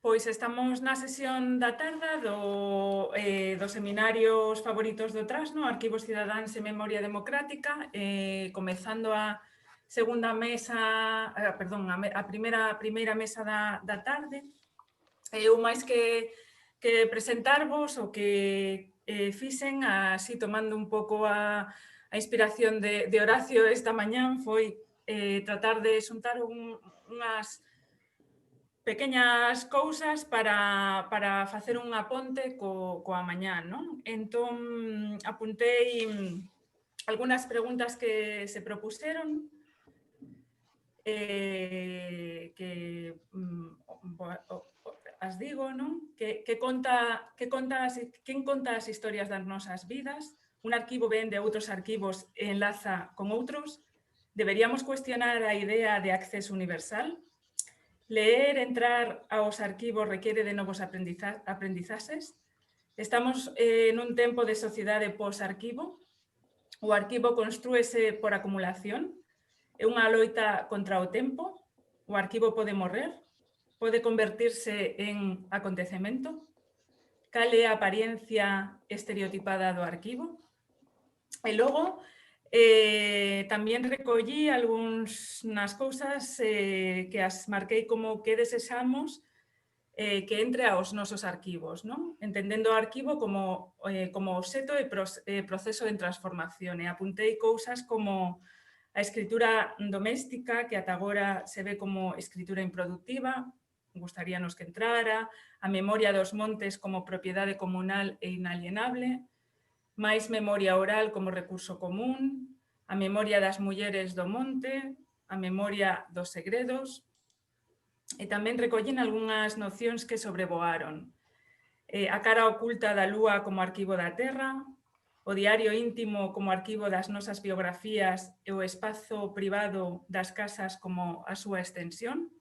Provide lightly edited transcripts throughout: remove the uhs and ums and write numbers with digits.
Pois estamos na sesión da tarda dos seminarios favoritos do Trasno, Arquivos Cidadáns e Memoria Democrática, comezando a segunda mesa, perdón, a primeira mesa da tarde. Eu máis que presentarvos o que fixen, así tomando un pouco a inspiración de Horacio esta mañán, foi tratar de xuntar unhas pequeñas cousas para facer unha ponte coa mañán, non? Entón, apuntei algunhas preguntas que se propuseron, que as digo, non? Quen conta as historias das nosas vidas? Un arquivo vén de outros arquivos e enlaza con outros? Deberíamos cuestionar a idea de acceso universal? Leer, entrar aos arquivos requiere de novos aprendizaxes? Estamos nun tempo de sociedade pos-arquivo? O arquivo construese por acumulación? É unha loita contra o tempo? O arquivo pode morrer? Pode convertirse en acontecemento? Cal é a apariencia estereotipada do arquivo? E logo, tamén recollí algunhas cousas que as marquei como que desexamos que entre aos nosos arquivos, non? Entendendo o arquivo como obxecto e proceso en transformación. E apuntei cousas como a escritura doméstica, que ata agora se ve como escritura improductiva, gustaríanos que entrara, a memoria dos montes como propiedade comunal e inalienable, máis memoria oral como recurso común, a memoria das mulleres do monte, a memoria dos segredos, e tamén recollín algunhas nocións que sobrevoaron. A cara oculta da lúa como arquivo da terra, o diario íntimo como arquivo das nosas biografías e o espazo privado das casas como a súa extensión,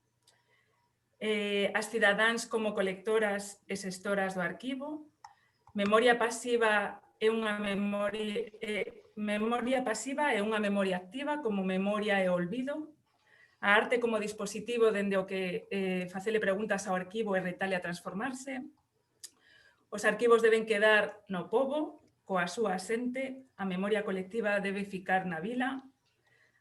as cidadáns como colectoras e xestoras do arquivo, memoria pasiva é unha memoria pasiva e unha memoria activa como memoria e olvido, a arte como dispositivo dende o que facele preguntas ao arquivo e retale a transformarse, os arquivos deben quedar no pobo, coa súa xente, a memoria colectiva debe ficar na vila,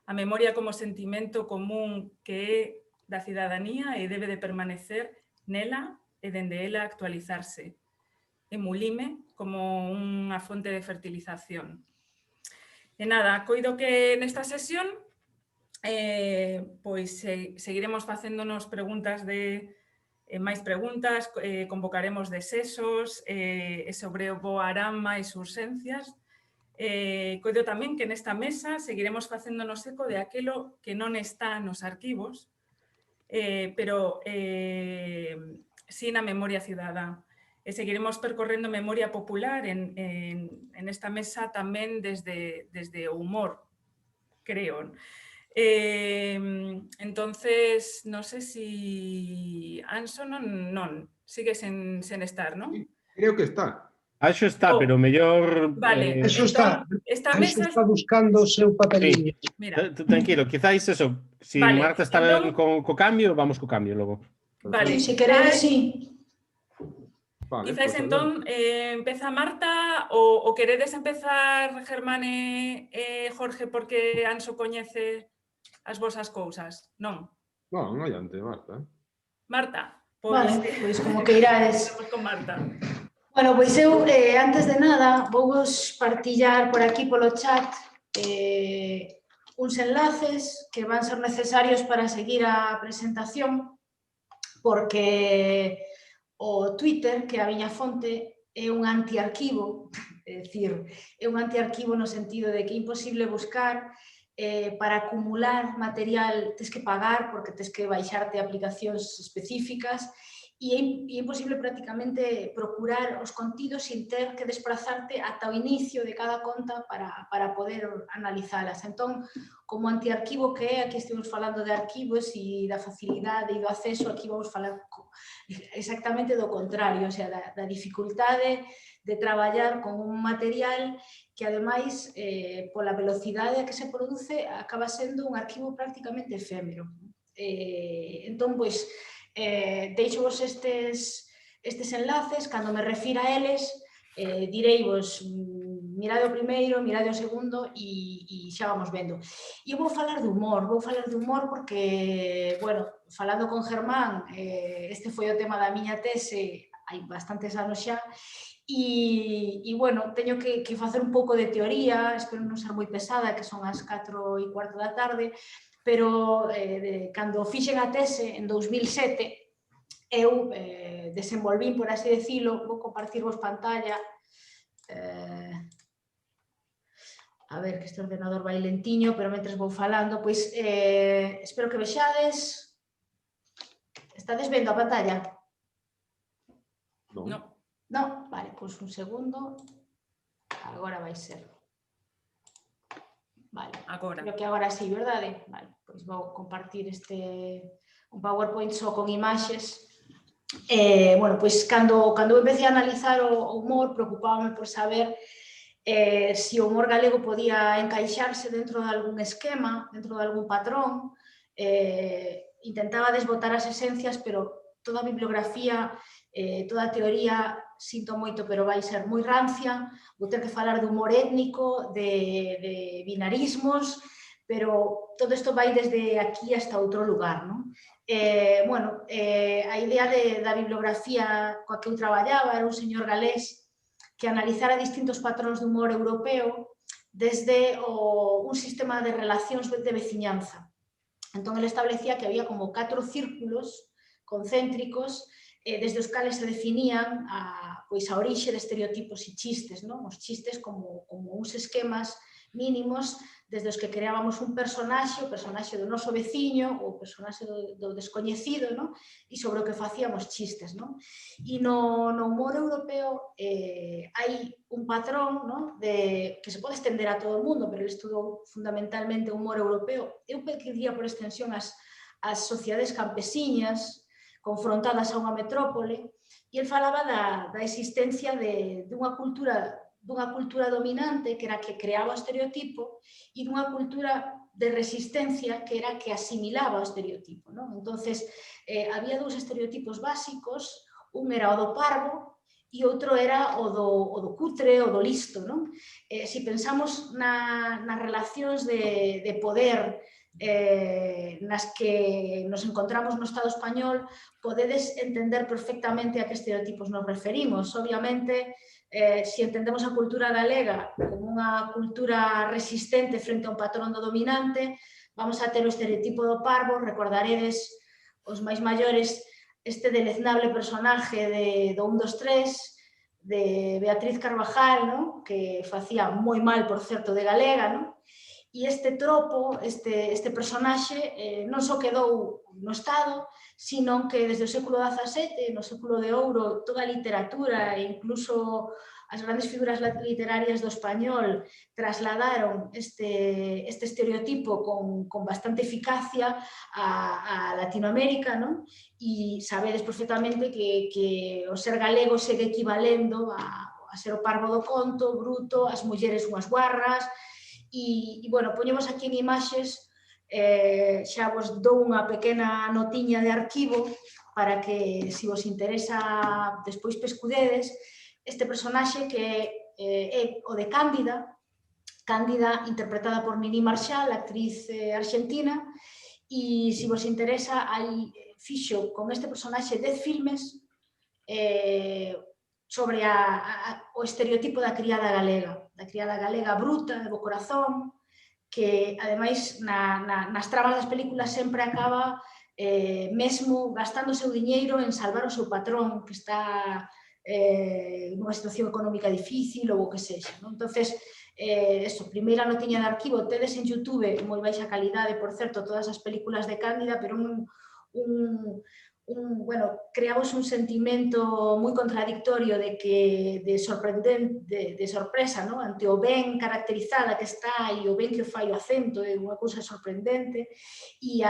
a memoria como sentimento común que é da cidadanía e debe de permanecer nela e dende ela actualizarse. E mulime como unha fonte de fertilización. E nada, coido que nesta sesión pois seguiremos facéndonos preguntas máis preguntas, convocaremos desexos e sobrevoarán máis urxencias. Coido tamén que nesta mesa seguiremos facéndonos eco de aquilo que non está nos arquivos, pero si na memoria cidadá. E seguiremos percorrendo memoria popular en esta mesa tamén desde o humor, creo. Entonces, non sei si Anso non sigue sen estar, non? Creo que está. Anxo está, pero mellor... Vale, Anxo está. Esta Anxo mesa... está buscando o seu papeliño. Mira. Tranquilo, quizáis eso. Si Vale, Marta está ben co cambio, vamos co cambio logo. Vale, Si queredes, sí. Vale, Quizáis pues entón empeza Marta ou queredes empezar Germán e Jorge porque Anso coñece as vosas cousas? Non? Non, adiante, Marta. Marta, Vale, pois como que irades. Vamos con Marta. Bueno, pois eu, antes de nada, vos partillar por aquí polo chat uns enlaces que van ser necesarios para seguir a presentación, porque o Twitter, que é a miña fonte, é un antiarquivo, é dicir, é un antiarquivo no sentido de que é imposible buscar para acumular material, tes que pagar porque tes que baixarte aplicacións específicas e é imposible prácticamente procurar os contidos sin ter que desplazarte ata o inicio de cada conta para poder analizalas. Entón, como antiarquivo que é, aquí estivemos falando de arquivos e da facilidade e do acceso, aquí vamos falar exactamente do contrario, o sea, da dificultade de traballar con un material que, ademais, pola velocidade a que se produce, acaba sendo un arquivo prácticamente efémero. Entón, pois, deixo vos estes enlaces, cando me refira a eles, direi vos mirade o primeiro, mirade o segundo e xa vamos vendo. E eu vou falar de humor porque, bueno, falando con Germán, este foi o tema da miña tese hai bastantes anos xa, e bueno, teño que facer un pouco de teoría, espero non ser moi pesada, que son as 4:15 da tarde, pero cando fixen a tese en 2007, eu desenvolvín, por así decirlo, vou compartirvos pantalla, a ver, que este ordenador vai lentiño, pero mentres vou falando, pois espero que vexades. Estades vendo a pantalla? No. No. No? Vale, pois un segundo. Agora vai ser. Vale, Agora. creo que agora sí, verdade? Vale, pois vou compartir un PowerPoint só con imaxes. Bueno, pois cando eu empecé a analizar o humor, preocupábame por saber se o humor galego podía encaixarse dentro de algún esquema, dentro de algún patrón. Intentaba desbotar as esencias, pero toda a bibliografía, toda a teoría, sinto moito, pero vai ser moi rancia. Vou ter que falar de humor étnico, de binarismos, pero todo isto vai desde aquí hasta outro lugar, non? Bueno, a idea da bibliografía coa que eu traballaba era un señor galés que analizara distintos patróns de humor europeo desde un sistema de relacións de veciñanza. Entón, ele establecía que había como 4 círculos concéntricos desde os cales se definían a orixe de estereotipos e chistes, non? Os chistes como uns esquemas mínimos desde os que creábamos un personaxe, o personaxe do noso veciño, o personaxe do descoñecido, non? E sobre o que facíamos chistes, non? E no humor europeo hai un patrón, non? Que se pode estender a todo o mundo, pero ele estudou fundamentalmente o humor europeo. Eu pediría por extensión as sociedades campesiñas confrontadas a unha metrópole, e ele falaba da existencia dunha cultura dominante, que era que creaba o estereotipo, e dunha cultura de resistencia, que era que asimilaba o estereotipo, non? Entonces, había 2 estereotipos básicos, un era o do parvo e outro era o do cutre, o do listo, non? Se pensamos nas relacións de poder nas que nos encontramos no Estado español, podedes entender perfectamente a que estereotipos nos referimos. Obviamente, se entendemos a cultura galega como unha cultura resistente frente a un patrón do dominante, vamos a ter o estereotipo do parvo. Recordaredes, os máis maiores, este deleznable personaje do 1, 2, 3, de Beatriz Carvajal, non? Que facía moi mal, por certo, de galega, non? E este tropo, este personaxe, non só quedou no Estado, sino que desde o século XVII, no século de ouro, toda a literatura e incluso as grandes figuras literarias do español trasladaron este estereotipo con bastante eficacia a Latinoamérica, non? E sabedes perfectamente que o ser galego segue equivalendo a ser o parvo do conto, bruto, as mulleres unhas guarras. E, bueno, poñemos aquí en imaxes, xa vos dou unha pequena notiña de arquivo para que, se vos interesa, despois pescudedes. Este personaxe que é o de Cándida, interpretada por Mini Marshall, actriz argentina, e se vos interesa, fixo con este personaxe 10 filmes sobre o estereotipo da criada galega bruta, de bo corazón, que, ademais, nas tramas das películas sempre acaba mesmo gastando o seu diñeiro en salvar o seu patrón, que está nunha situación económica difícil ou o que sexa. Entonces, primeira notiña de arquivo, tedes en YouTube, moi baixa calidade, por certo, todas as películas de Cándida, pero creamos un sentimento moi contradictorio de sorpresa, non? Ante o ben caracterizada que está e o ben que o fai o acento, é unha cousa sorprendente, e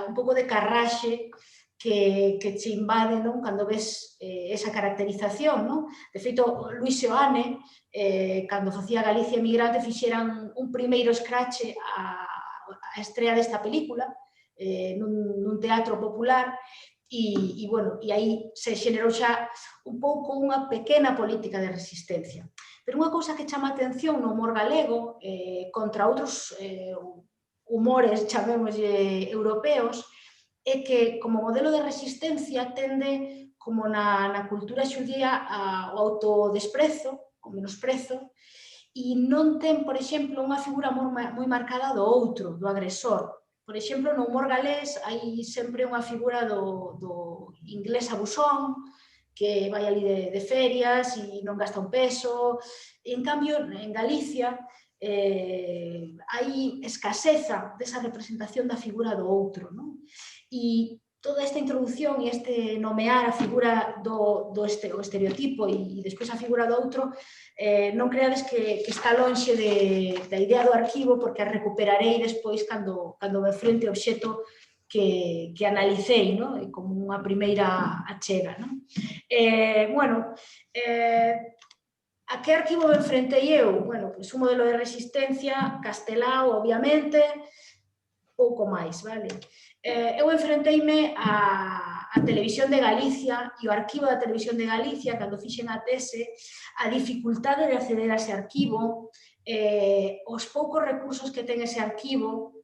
un pouco de carraxe que che invade, non? Cando ves esa caracterización, non? De feito, Luis Seoane, cando facía Galicia Emigrante, fixeran un primeiro escrache a estrea desta película nun teatro popular, bueno, e aí se xenerou xa un pouco unha pequena política de resistencia. Pero unha cousa que chama a atención no humor galego contra outros humores, chamémoslle, europeos, é que como modelo de resistencia tende, como na cultura xudía, ao autodesprezo, ao menosprezo, e non ten, por exemplo, unha figura moi marcada do outro, do agresor. Por exemplo, no humor galés hai sempre unha figura do inglés abusón, que vai ali de ferias e non gasta un peso. En cambio, en Galicia hai escaseza desa representación da figura do outro, non? E toda esta introducción e este nomear a figura do estereotipo e despois a figura do outro, non creades que está lonxe da idea do arquivo, porque a recuperarei despois cando me frente ao obxecto que analicei, non? Como unha primeira achega. Bueno, a que arquivo me enfrentei eu? Bueno, pois un modelo de resistencia, Castelao, obviamente, pouco máis, vale? Eu enfrenteime á Televisión de Galicia e o arquivo da Televisión de Galicia, cando fixen a tese, a dificultade de acceder a ese arquivo, os poucos recursos que ten ese arquivo,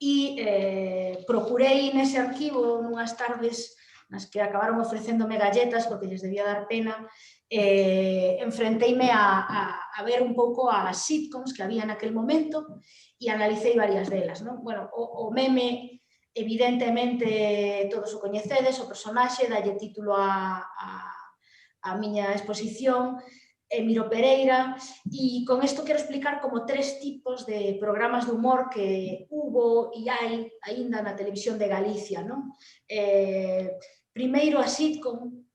e procurei nese arquivo nunhas tardes nas que acabaron ofrecéndome galletas porque lles debía dar pena, enfrenteime a ver un pouco as sitcoms que había naquel momento e analicei varias delas. Bueno, o meme, evidentemente, todos o coñecedes, o personaxe, dalle título a miña exposición, Miro Pereira, e con isto quero explicar como 3 tipos de programas de humor que hubo e hai aínda na Televisión de Galicia. Primeiro, a sitcom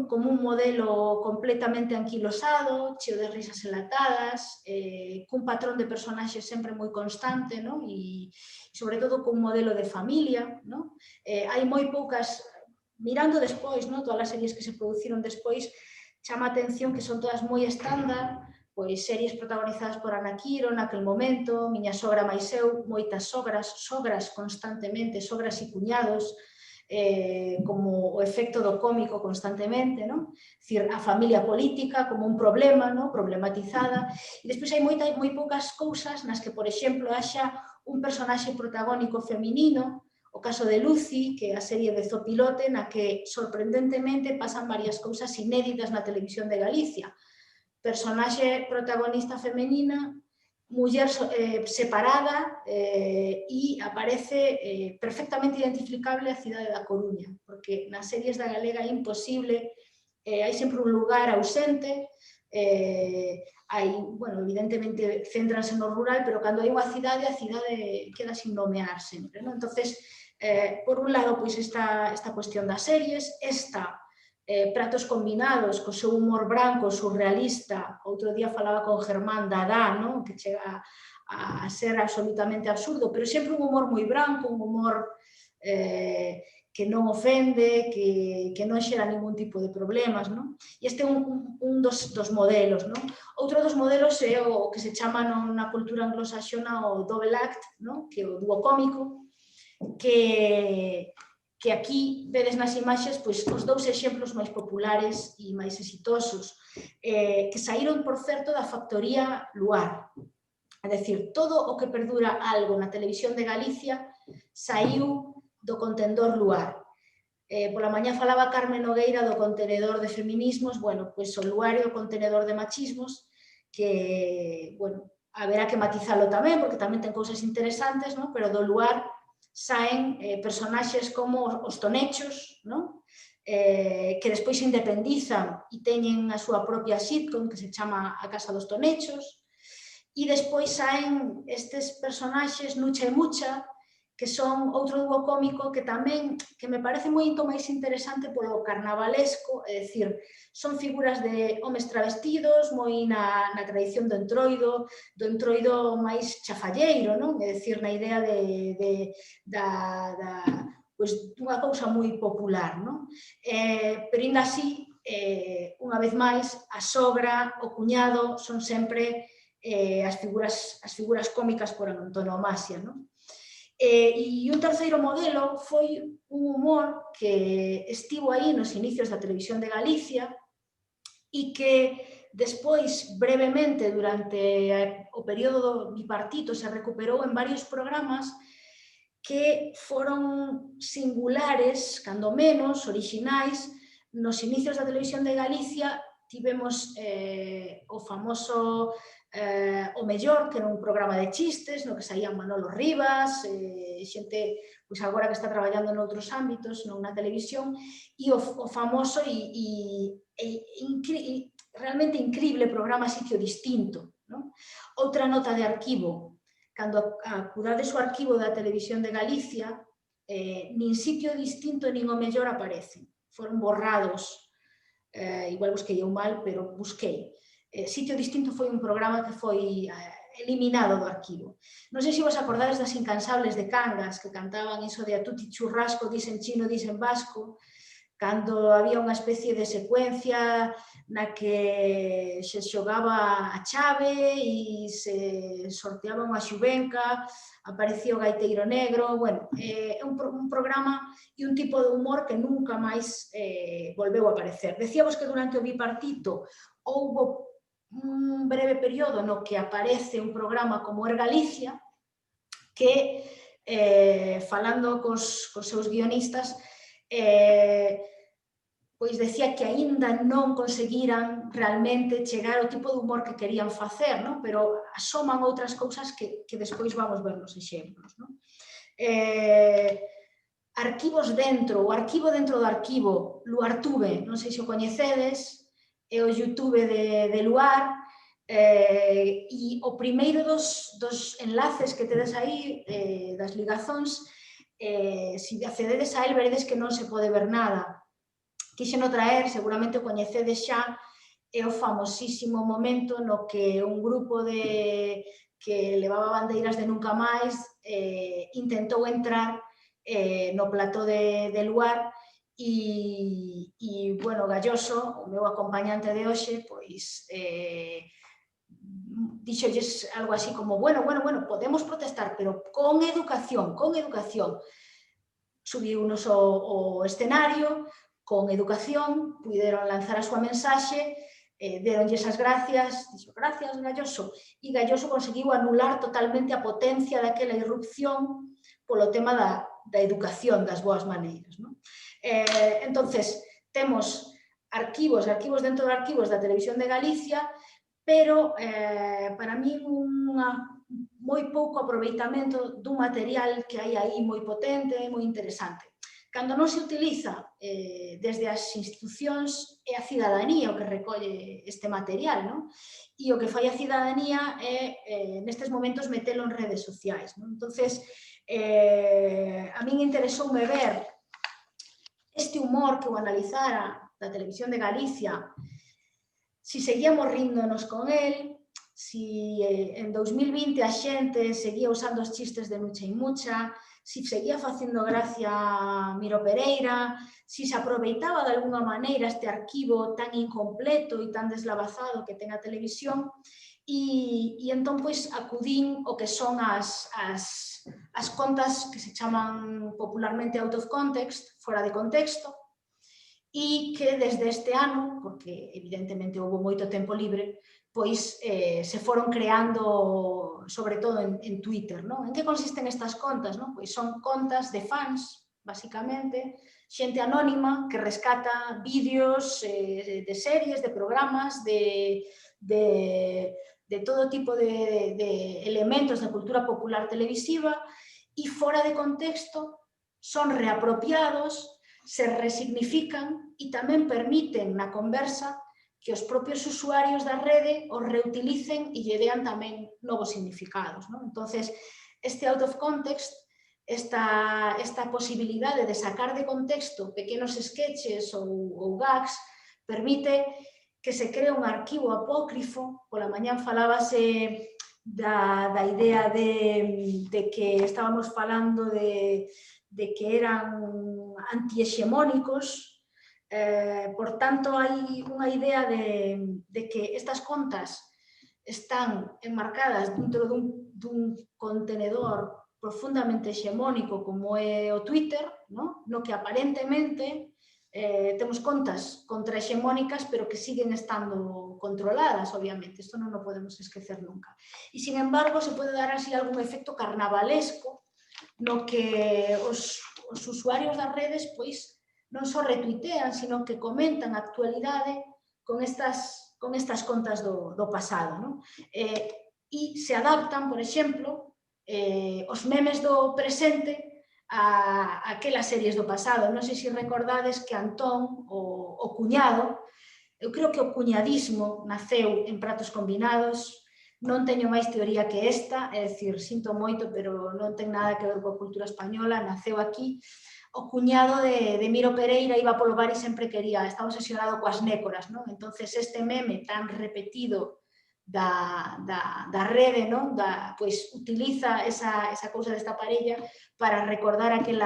como un modelo completamente anquilosado, cheo de risas enlatadas, cun patrón de personaxes sempre moi constante, e sobre todo cun modelo de familia. Hai moi poucas, mirando despois, todas as series que se produciron despois, chama a atención que son todas moi estándar, pois series protagonizadas por Ana Quiro naquel momento, Miña sogra máis eu, moitas sogras constantemente, sogras e cuñados, como o efecto do cómico constantemente, dicir, a familia política como un problema, problematizada, e despois hai moi poucas cousas nas que, por exemplo, haxa un personaxe protagónico feminino, o caso de Lucy, que é a serie de Zopilote, na que, sorprendentemente, pasan varias cousas inéditas na Televisión de Galicia. Personaxe protagonista femenina, muller separada, e aparece perfectamente identificable a cidade da Coruña, porque nas series da Galega é imposible, hai sempre un lugar ausente, hai, bueno, evidentemente céntranse no rural, pero cando hai unha cidade, a cidade queda sin nomear sempre. Entonces, por un lado, pois esta cuestión das series, pratos combinados co seu humor branco, surrealista. Outro día falaba con Germán Dadá, que chega a ser absolutamente absurdo, pero sempre un humor moi branco, un humor que non ofende, que non xera ningún tipo de problemas. E este é un dos modelos. Outro dos modelos é o que se chama na cultura anglosaxona o double act, que é o dúo cómico, que aquí vedes nas imaxes os 2 exemplos máis populares e máis exitosos, que saíron, por certo, da factoría Luar. É dicir, todo o que perdura algo na Televisión de Galicia saiu do contendor Luar. Pola mañá falaba Carmen Nogueira do contenedor de feminismos, bueno, pois o Luar é o contenedor de machismos, que, bueno, haberá que matizalo tamén, porque tamén ten cousas interesantes, pero do Luar saen personaxes como os Tonechos, que despois se independizan e teñen a súa propia sitcom que se chama A Casa dos Tonechos, e despois saen estes personaxes Nucha e Mucha, que son outro dúo cómico que tamén, que me parece moito máis interesante polo carnavalesco, é dicir, son figuras de homes travestidos, moi na tradición do entroido máis chafalleiro, é dicir, na idea dunha cousa moi popular. Pero ainda así, unha vez máis, a sogra, o cuñado, son sempre as figuras cómicas por antonomasia. E un terceiro modelo foi un humor que estivo aí nos inicios da Televisión de Galicia e que despois, brevemente, durante o período bipartito, se recuperou en varios programas que foron singulares, cando menos, orixinais. Nos inicios da Televisión de Galicia tivemos o famoso O Mellor, que era un programa de chistes no que saían Manolo Rivas, xente pois agora que está traballando noutros ámbitos, non na televisión, e o famoso e realmente increíble programa Sitio Distinto. Non? Outra nota de arquivo, cando acudades o arquivo da Televisión de Galicia, nin Sitio Distinto nin O Mellor aparecen. Foron borrados, igual busquei eu mal, pero busquei. Sitio Distinto foi un programa que foi eliminado do arquivo. Non sei se vos acordades das Incansables de Cangas, que cantaban iso de a tuti churrasco, disen chino, disen vasco, cando había unha especie de secuencia na que se xogaba a chave e se sorteaba unha xuvenca, aparecía o gaiteiro negro. Bueno, é un programa e un tipo de humor que nunca máis volveu a aparecer. Decíamos que durante o bipartito houbo un breve período no que aparece un programa como Er Galicia, que, falando cos seus guionistas, pois decía que aínda non conseguiran realmente chegar ao tipo de humor que querían facer, non? Pero asoman outras cousas que despois vamos ver nos exemplos. Non? Arquivos dentro, o arquivo dentro do arquivo, Luartube, non sei se o coñecedes, é o YouTube de Luar, e o primeiro dos enlaces que tedes aí, das ligazóns, se accededes a él veredes que non se pode ver nada. Quixeno traer, seguramente o coñecedes xa, é o famosísimo momento no que un grupo que levaba bandeiras de Nunca Máis intentou entrar no plató de Luar e, bueno, Galloso, o meu acompañante de hoxe, pois dixolles algo así como, bueno, podemos protestar, pero con educación, con educación. Subiunos ao escenario, con educación, puideron lanzar a súa mensaxe, deronlle esas gracias, dixo, gracias, Galloso, e Galloso conseguiu anular totalmente a potencia daquela irrupción polo tema da educación, das boas maneiras. Non? Entonces, temos arquivos dentro de arquivos da Televisión de Galicia, pero para mí moi pouco aproveitamento dun material que hai aí moi potente, moi interesante. Cando non se utiliza desde as institucións, é a cidadanía o que recolle este material, non? E o que fai a cidadanía é, nestes momentos, metelo en redes sociais. Non? Entonces, a min interesoume ver este humor que o analizara da Televisión de Galicia, si seguíamos ríndonos con él, si en 2020 a xente seguía usando os chistes de Nucha e Mucha, si seguía facendo gracia Miro Pereira, si se aproveitaba de alguna maneira este arquivo tan incompleto e tan deslavazado que ten a televisión, e entón pois acudín o que son as contas que se chaman popularmente out of context, fora de contexto, e que desde este ano, porque evidentemente houve moito tempo libre, pois se foron creando, sobre todo en Twitter. Non? En que consisten estas contas? Non? Pois son contas de fans, basicamente, xente anónima que rescata vídeos de series, de programas, de todo tipo de elementos da cultura popular televisiva e fora de contexto son reapropiados, se resignifican e tamén permiten na conversa que os propios usuarios da rede os reutilicen e lle dean tamén novos significados. Non? Entonces, este out of context, esta posibilidade de sacar de contexto pequenos sketches ou gags, permite que se cree un arquivo apócrifo. Pola mañán falábase da idea de que estábamos falando de que eran antihexemónicos. Por tanto, hai unha idea de que estas contas están enmarcadas dentro dun contenedor profundamente hexemónico como é o Twitter, no que aparentemente temos contas contrahexemónicas, pero que siguen estando controladas, obviamente. Isto non o podemos esquecer nunca. E, sin embargo, se pode dar así algún efecto carnavalesco no que os usuarios das redes pois non só retuitean, sino que comentan a actualidade con estas contas do pasado. E se adaptan, por exemplo, os memes do presente a aquelas series do pasado. Non sei se recordades que Antón, o cuñado, eu creo que o cuñadismo naceu en Pratos Combinados, non teño máis teoría que esta, é dicir, sinto moito, pero non ten nada que ver coa cultura española, naceu aquí. O cuñado de Miro Pereira iba polo bar e sempre quería, estaba obsesionado coas nécoras, non? Entonces este meme tan repetido da rede, non? Pois utiliza esa cousa desta parella para recordar aquel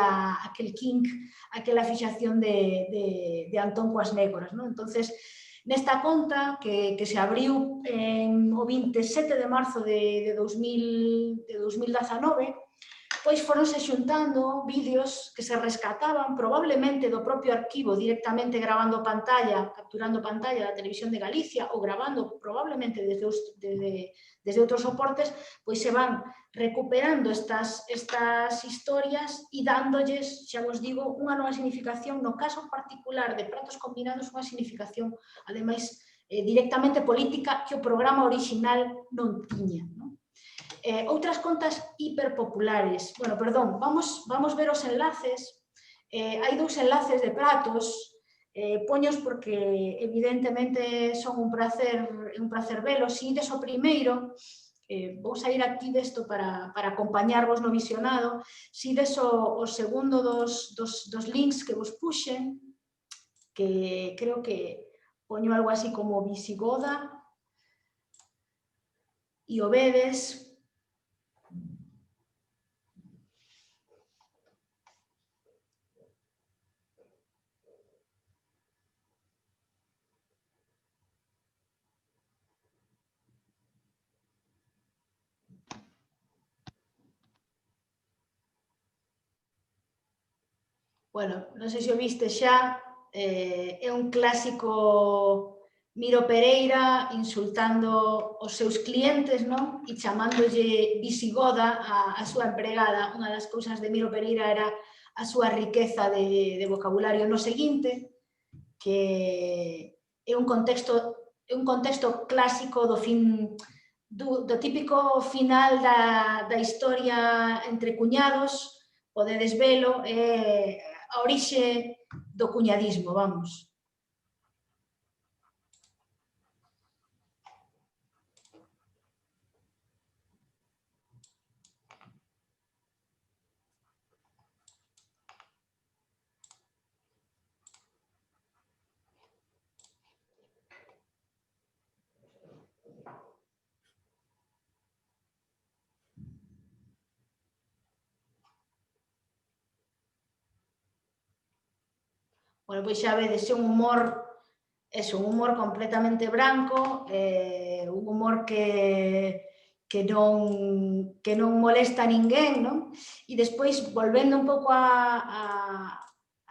kink, aquela fixación de Antón coas nécoras, non? Entonces, nesta conta que se abriu o 27 de marzo de 2019, pois foronse xuntando vídeos que se rescataban probablemente do propio arquivo, directamente grabando pantalla, capturando pantalla da Televisión de Galicia ou grabando probablemente desde outros soportes, pois se van recuperando estas historias e dándolles, xa vos digo, unha nova significación, no caso particular de Pratos Combinados, unha significación, ademais, directamente política que o programa original non tiña. Outras contas hiperpopulares. Bueno, perdón, vamos ver os enlaces. Hai dous enlaces de Pratos, poños porque evidentemente son un placer velos. Se ides o primeiro, vou sair aquí desto para acompañarvos no visionado. Se ides o segundo dos links que vos puxen, que creo que poño algo así como Visigoda, e o vedes. Bueno, non sei se o viste xa, é un clásico Miro Pereira insultando os seus clientes, non? E chamándolle Visigoda a súa empregada. Unha das cousas de Miro Pereira era a súa riqueza de vocabulario. No seguinte, que é un contexto clásico do típico final da historia entre cuñados, podedes velo, a orixe do cuñadismo, vamos. Bueno, pois xa vedes, é un humor completamente branco, un humor que non molesta a ninguén, non? E despois, volvendo un pouco a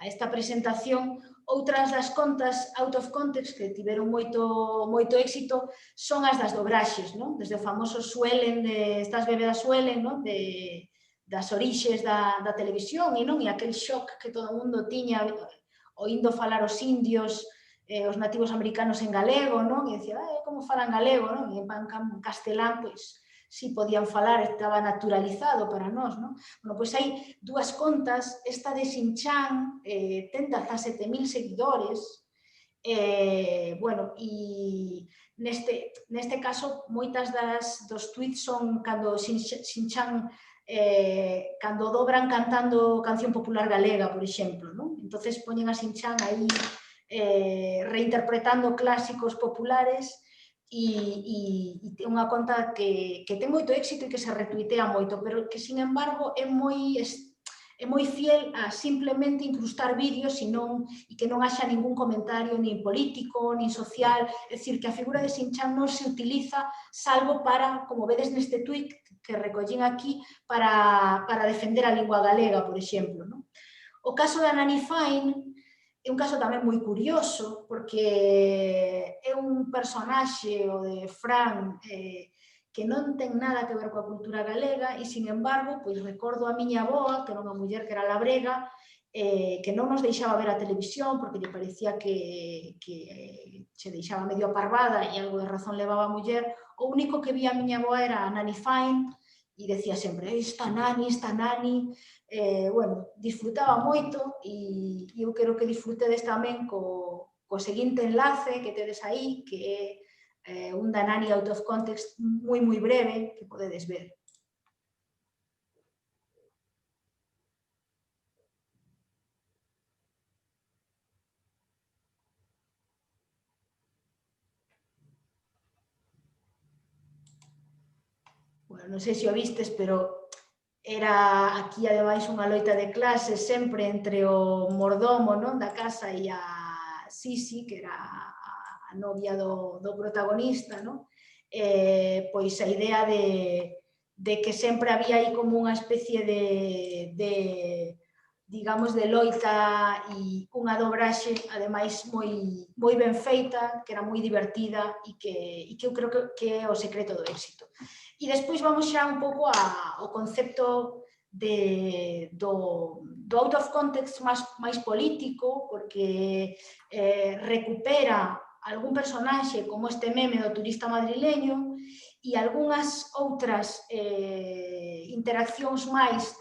esta presentación, outras das contas out of context que tiveron moito éxito son as das dobraxes, non? Desde o famoso Suelen, estas bebedas Suelen, non? Das orixes da televisión e aquel shock que todo o mundo tiña oindo falar os indios, os nativos americanos en galego, non? E dicía, como falan galego, non? E en castelán, pois, si podían falar, estaba naturalizado para nós, non? Bueno, pois hai dúas contas, esta de Xinchang, ten 17.000 seguidores, bueno, e neste caso, moitas dos tweets son cando Xinchang cando dobran cantando canción popular galega, por exemplo, non? Entonces poñen a Xinchang aí reinterpretando clásicos populares e ten unha conta que ten moito éxito e que se retuitea moito, pero que, sin embargo, é moi é moi fiel a simplemente incrustar vídeos e que non haxa ningún comentario nin político, nin social, é dicir, que a figura de Shin-chan non se utiliza salvo para, como vedes neste tuit que recollín aquí, para defender a lingua galega, por exemplo. Non? O caso da Nani Fine é un caso tamén moi curioso, porque é un personaxe, o de Fran, que non ten nada que ver coa cultura galega e, sin embargo, pois recordo a miña avoa, que era unha muller que era labrega, que non nos deixaba ver a televisión porque lle parecía que se deixaba medio aparvada e algo de razón levaba a muller. O único que vía a miña avoa era a Nani Fine e decía sempre, esta Nani, bueno, disfrutaba moito e eu quero que disfrutedes tamén co seguinte enlace que tedes aí, que é un da Nani out of context moi breve que podedes ver. Bueno, non sei se o vistes, pero era aquí ademais unha loita de clase sempre entre o mordomo, non, da casa e a Sisi, que era a novia do protagonista, non? Pois a idea de que sempre había aí como unha especie digamos, de loita e unha dobraxe, ademais, moi ben feita, que era moi divertida e que eu creo que é o secreto do éxito. E despois vamos xa un pouco ao concepto do out of context máis político, porque recupera algún personaxe como este meme do turista madrileño e algunhas outras interaccións máis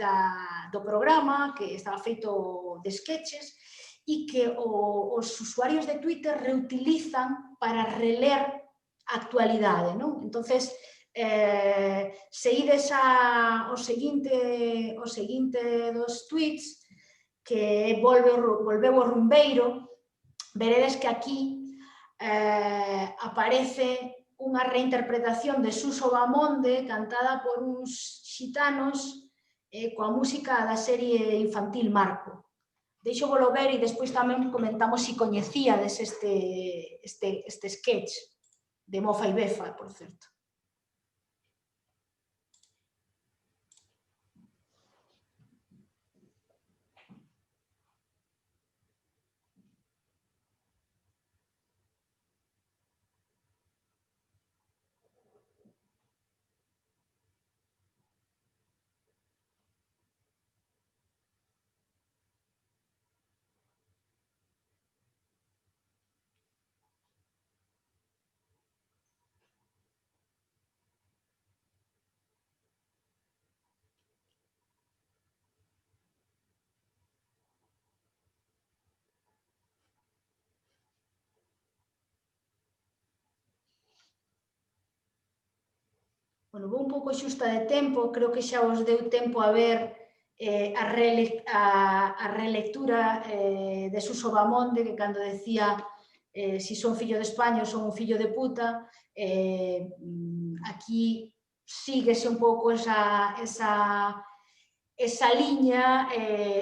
do programa, que estaba feito de sketches, e que os usuarios de Twitter reutilizan para reler a actualidade, non? Entonces, se ides ao seguinte dos tweets, que volveu o rumbeiro, veredes que aquí aparece unha reinterpretación de Suso Bamonde cantada por uns xitanos coa música da serie infantil Marco. Deixo volo ver e despois tamén comentamos se coñecíades este sketch de Mofa e Befa, por certo. Bueno, vou un pouco xusta de tempo, creo que xa os deu tempo a ver a relectura de Suso Bamonde, que cando decía si son fillo de España ou son un fillo de puta, aquí síguese un pouco esa liña,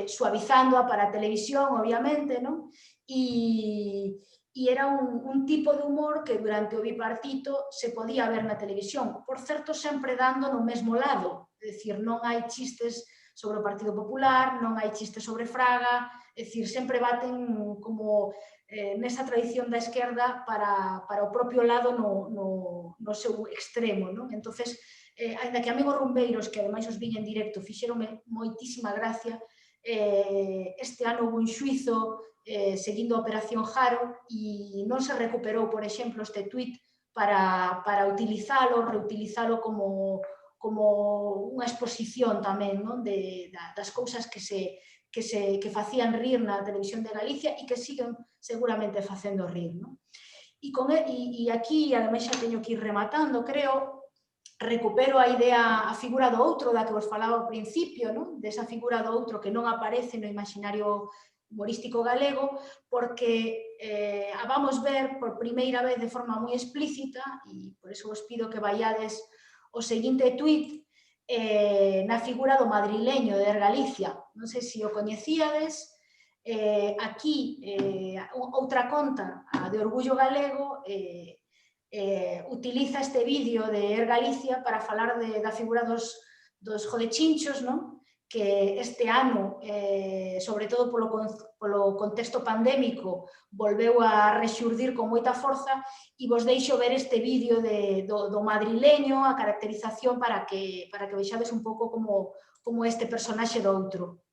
suavizándoa para a televisión, obviamente, non? E era un tipo de humor que durante o bipartito se podía ver na televisión. Por certo, sempre dando no mesmo lado. É dicir, non hai chistes sobre o Partido Popular, non hai chistes sobre Fraga, é dicir, sempre baten como nesa tradición da esquerda para o propio lado no seu extremo, non? Entonces, ainda que amigos rumbeiros, que ademais os viñen en directo, fixeronme moitísima gracia, este ano houve un xuizo seguindo a Operación Jaro e non se recuperou, por exemplo, este tuit para reutilizalo como unha exposición tamén, non? Das cousas que facían rir na televisión de Galicia e que siguen seguramente facendo rir, non? E aquí, ademais, xa teño que ir rematando, creo, recupero a idea, a figura do outro da que vos falaba ao principio, non? Desa figura do outro que non aparece no imaginario humorístico galego, porque a vamos ver por primeira vez de forma moi explícita, e por iso vos pido que vaiades o seguinte tuit na figura do madrileño de Galicia, non sei se o coñecíades, aquí outra conta, a de Orgullo Galego, utiliza este vídeo de Air Galicia para falar da figura dos jodechinchos, non? Que este ano, sobre todo polo contexto pandémico, volveu a rexurdir con moita forza, e vos deixo ver este vídeo do madrileño, a caracterización para que vexades un pouco como este personaxe do outro.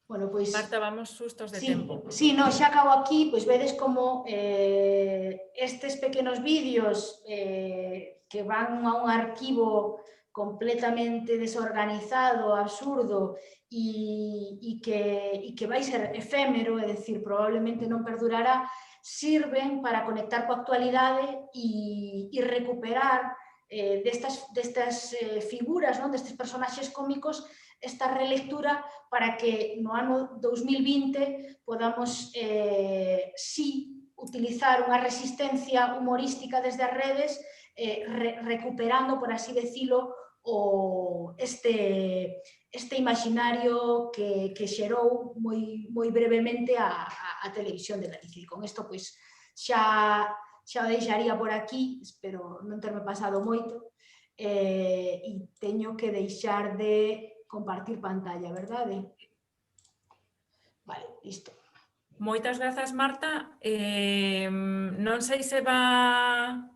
Bueno, pois... Marta, vamos sustos de sí, tempo. Sí, no, xa acabo aquí, pois vedes como estes pequenos vídeos que van a un arquivo completamente desorganizado, absurdo e que vai ser efémero, é dicir, probablemente non perdurará, sirven para conectar coa actualidade e recuperar destas figuras, non? Destes personaxes cómicos, esta relectura para que no ano 2020 podamos sí utilizar unha resistencia humorística desde as redes, recuperando, por así decilo, este imaginario que xerou moi brevemente a televisión de Galicia. E con isto, pois, xa o deixaría por aquí, espero non terme pasado moito, e teño que deixar de compartir pantalla, verdade? Vale, listo. Moitas grazas, Marta. Non sei se va...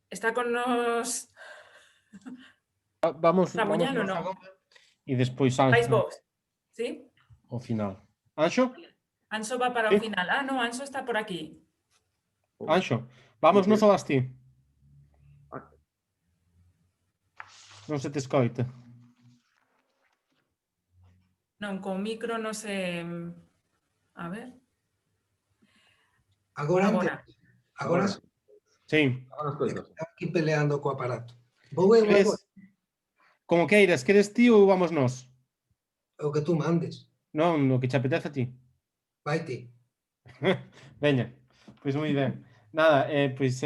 Está con nos... Vamos Ramuñal ou nos non? agora e despois Vais Anxo vos, sí? ao final. Anxo? Anxo va para o final. Ah, non, Anxo está por aquí. Anxo, vamos nos falas ti. Non se te escoita. Non, con micro non se... A ver. Agora Agora. Sí. Agora escoitas. aquí peleando co aparato. Vou eu agora, Queres, como queiras, queres ti ou vamos nós? o que tú mandes. Non, o que che apetece a ti. Vai ti. Veña, pois moi ben. Nada, pois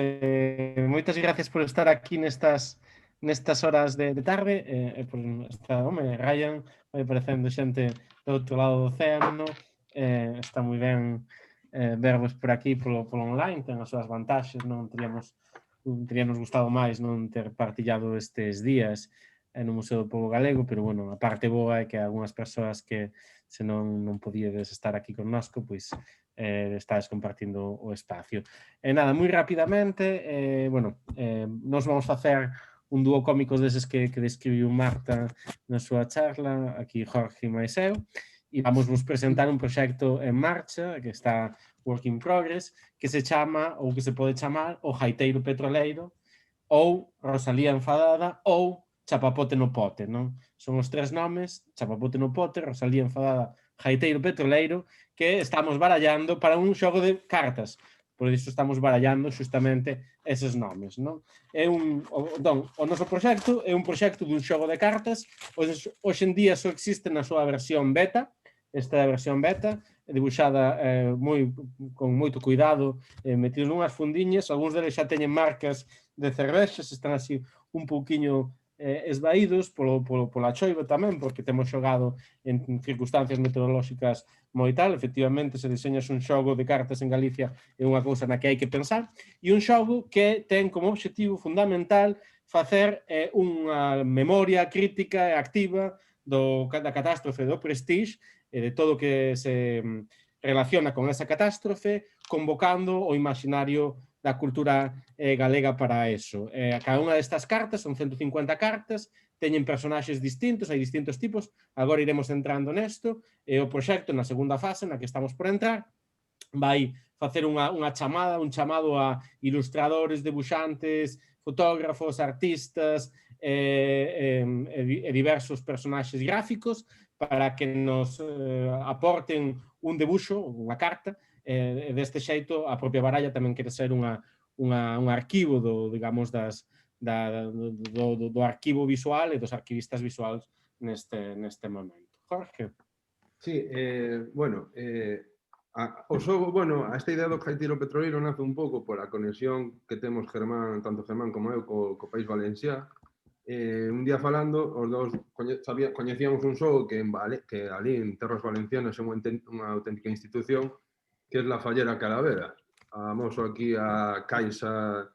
moitas gracias por estar aquí nestas horas de tarde, por estar, home, Ryan, vai aparecendo xente do outro lado do océano, está moi ben vervos por aquí polo online, ten as súas vantaxes, non teríamos gustado máis non ter partillado estes días no Museo do Pobo Galego, pero, bueno, a parte boa é que algunhas persoas que se non podíades estar aquí connosco, pois estades compartindo o espacio. Nada, moi rapidamente, nos vamos facer un dúo cómicos deses que describiu Marta na súa charla, aquí Jorge e máis eu, e vamos vos presentar un proxecto en marcha, que está work in progress, que se chama, ou que se pode chamar, O Jaiteiro Petroleiro, ou Rosalía Enfadada, ou Chapapote no Pote, non? Son os tres nomes, Chapapote no Pote, Rosalía Enfadada, Jaiteiro Petroleiro, que estamos barallando para un xogo de cartas. Por iso estamos barallando xustamente eses nomes, non? O noso proxecto é un proxecto dun xogo de cartas, hoxe en día só existe na súa versión beta, esta é a versión beta, debuxada con moito cuidado, metido nunhas fundiñas. Algúns deles xa teñen marcas de cervexas, están así un pouquiño esvaídos pola choiva tamén, porque temos xogado en circunstancias meteorolóxicas moi tal. Efectivamente, se deseñas un xogo de cartas en Galicia é unha cousa na que hai que pensar, e un xogo que ten como obxectivo fundamental facer unha memoria crítica e activa da catástrofe do Prestige e de todo o que se relaciona con esa catástrofe, convocando o imaginario da cultura galega para eso. Cada unha destas cartas, son 150 cartas, teñen personaxes distintos, hai distintos tipos, agora iremos entrando nesto, e o proxecto na segunda fase, na que estamos por entrar, vai facer unha chamada, un chamado a ilustradores, debuxantes, fotógrafos, artistas e diversos personaxes gráficos para que nos aporten un debuxo, unha carta, e deste xeito a propia baralla tamén quere ser un arquivo do arquivo visual e dos arquivistas visuais neste momento. Jorge? Sí, bueno, o xogo, bueno, esta idea do Haitiro Petroleiro nace un pouco pola conexión que temos Germán, tanto Germán como eu, co País Valenciá. Un día falando, os dous coñecíamos un xogo que ali en Terras Valencianas é unha auténtica institución, que é la Fallera Calavera. Amoso aquí a caixa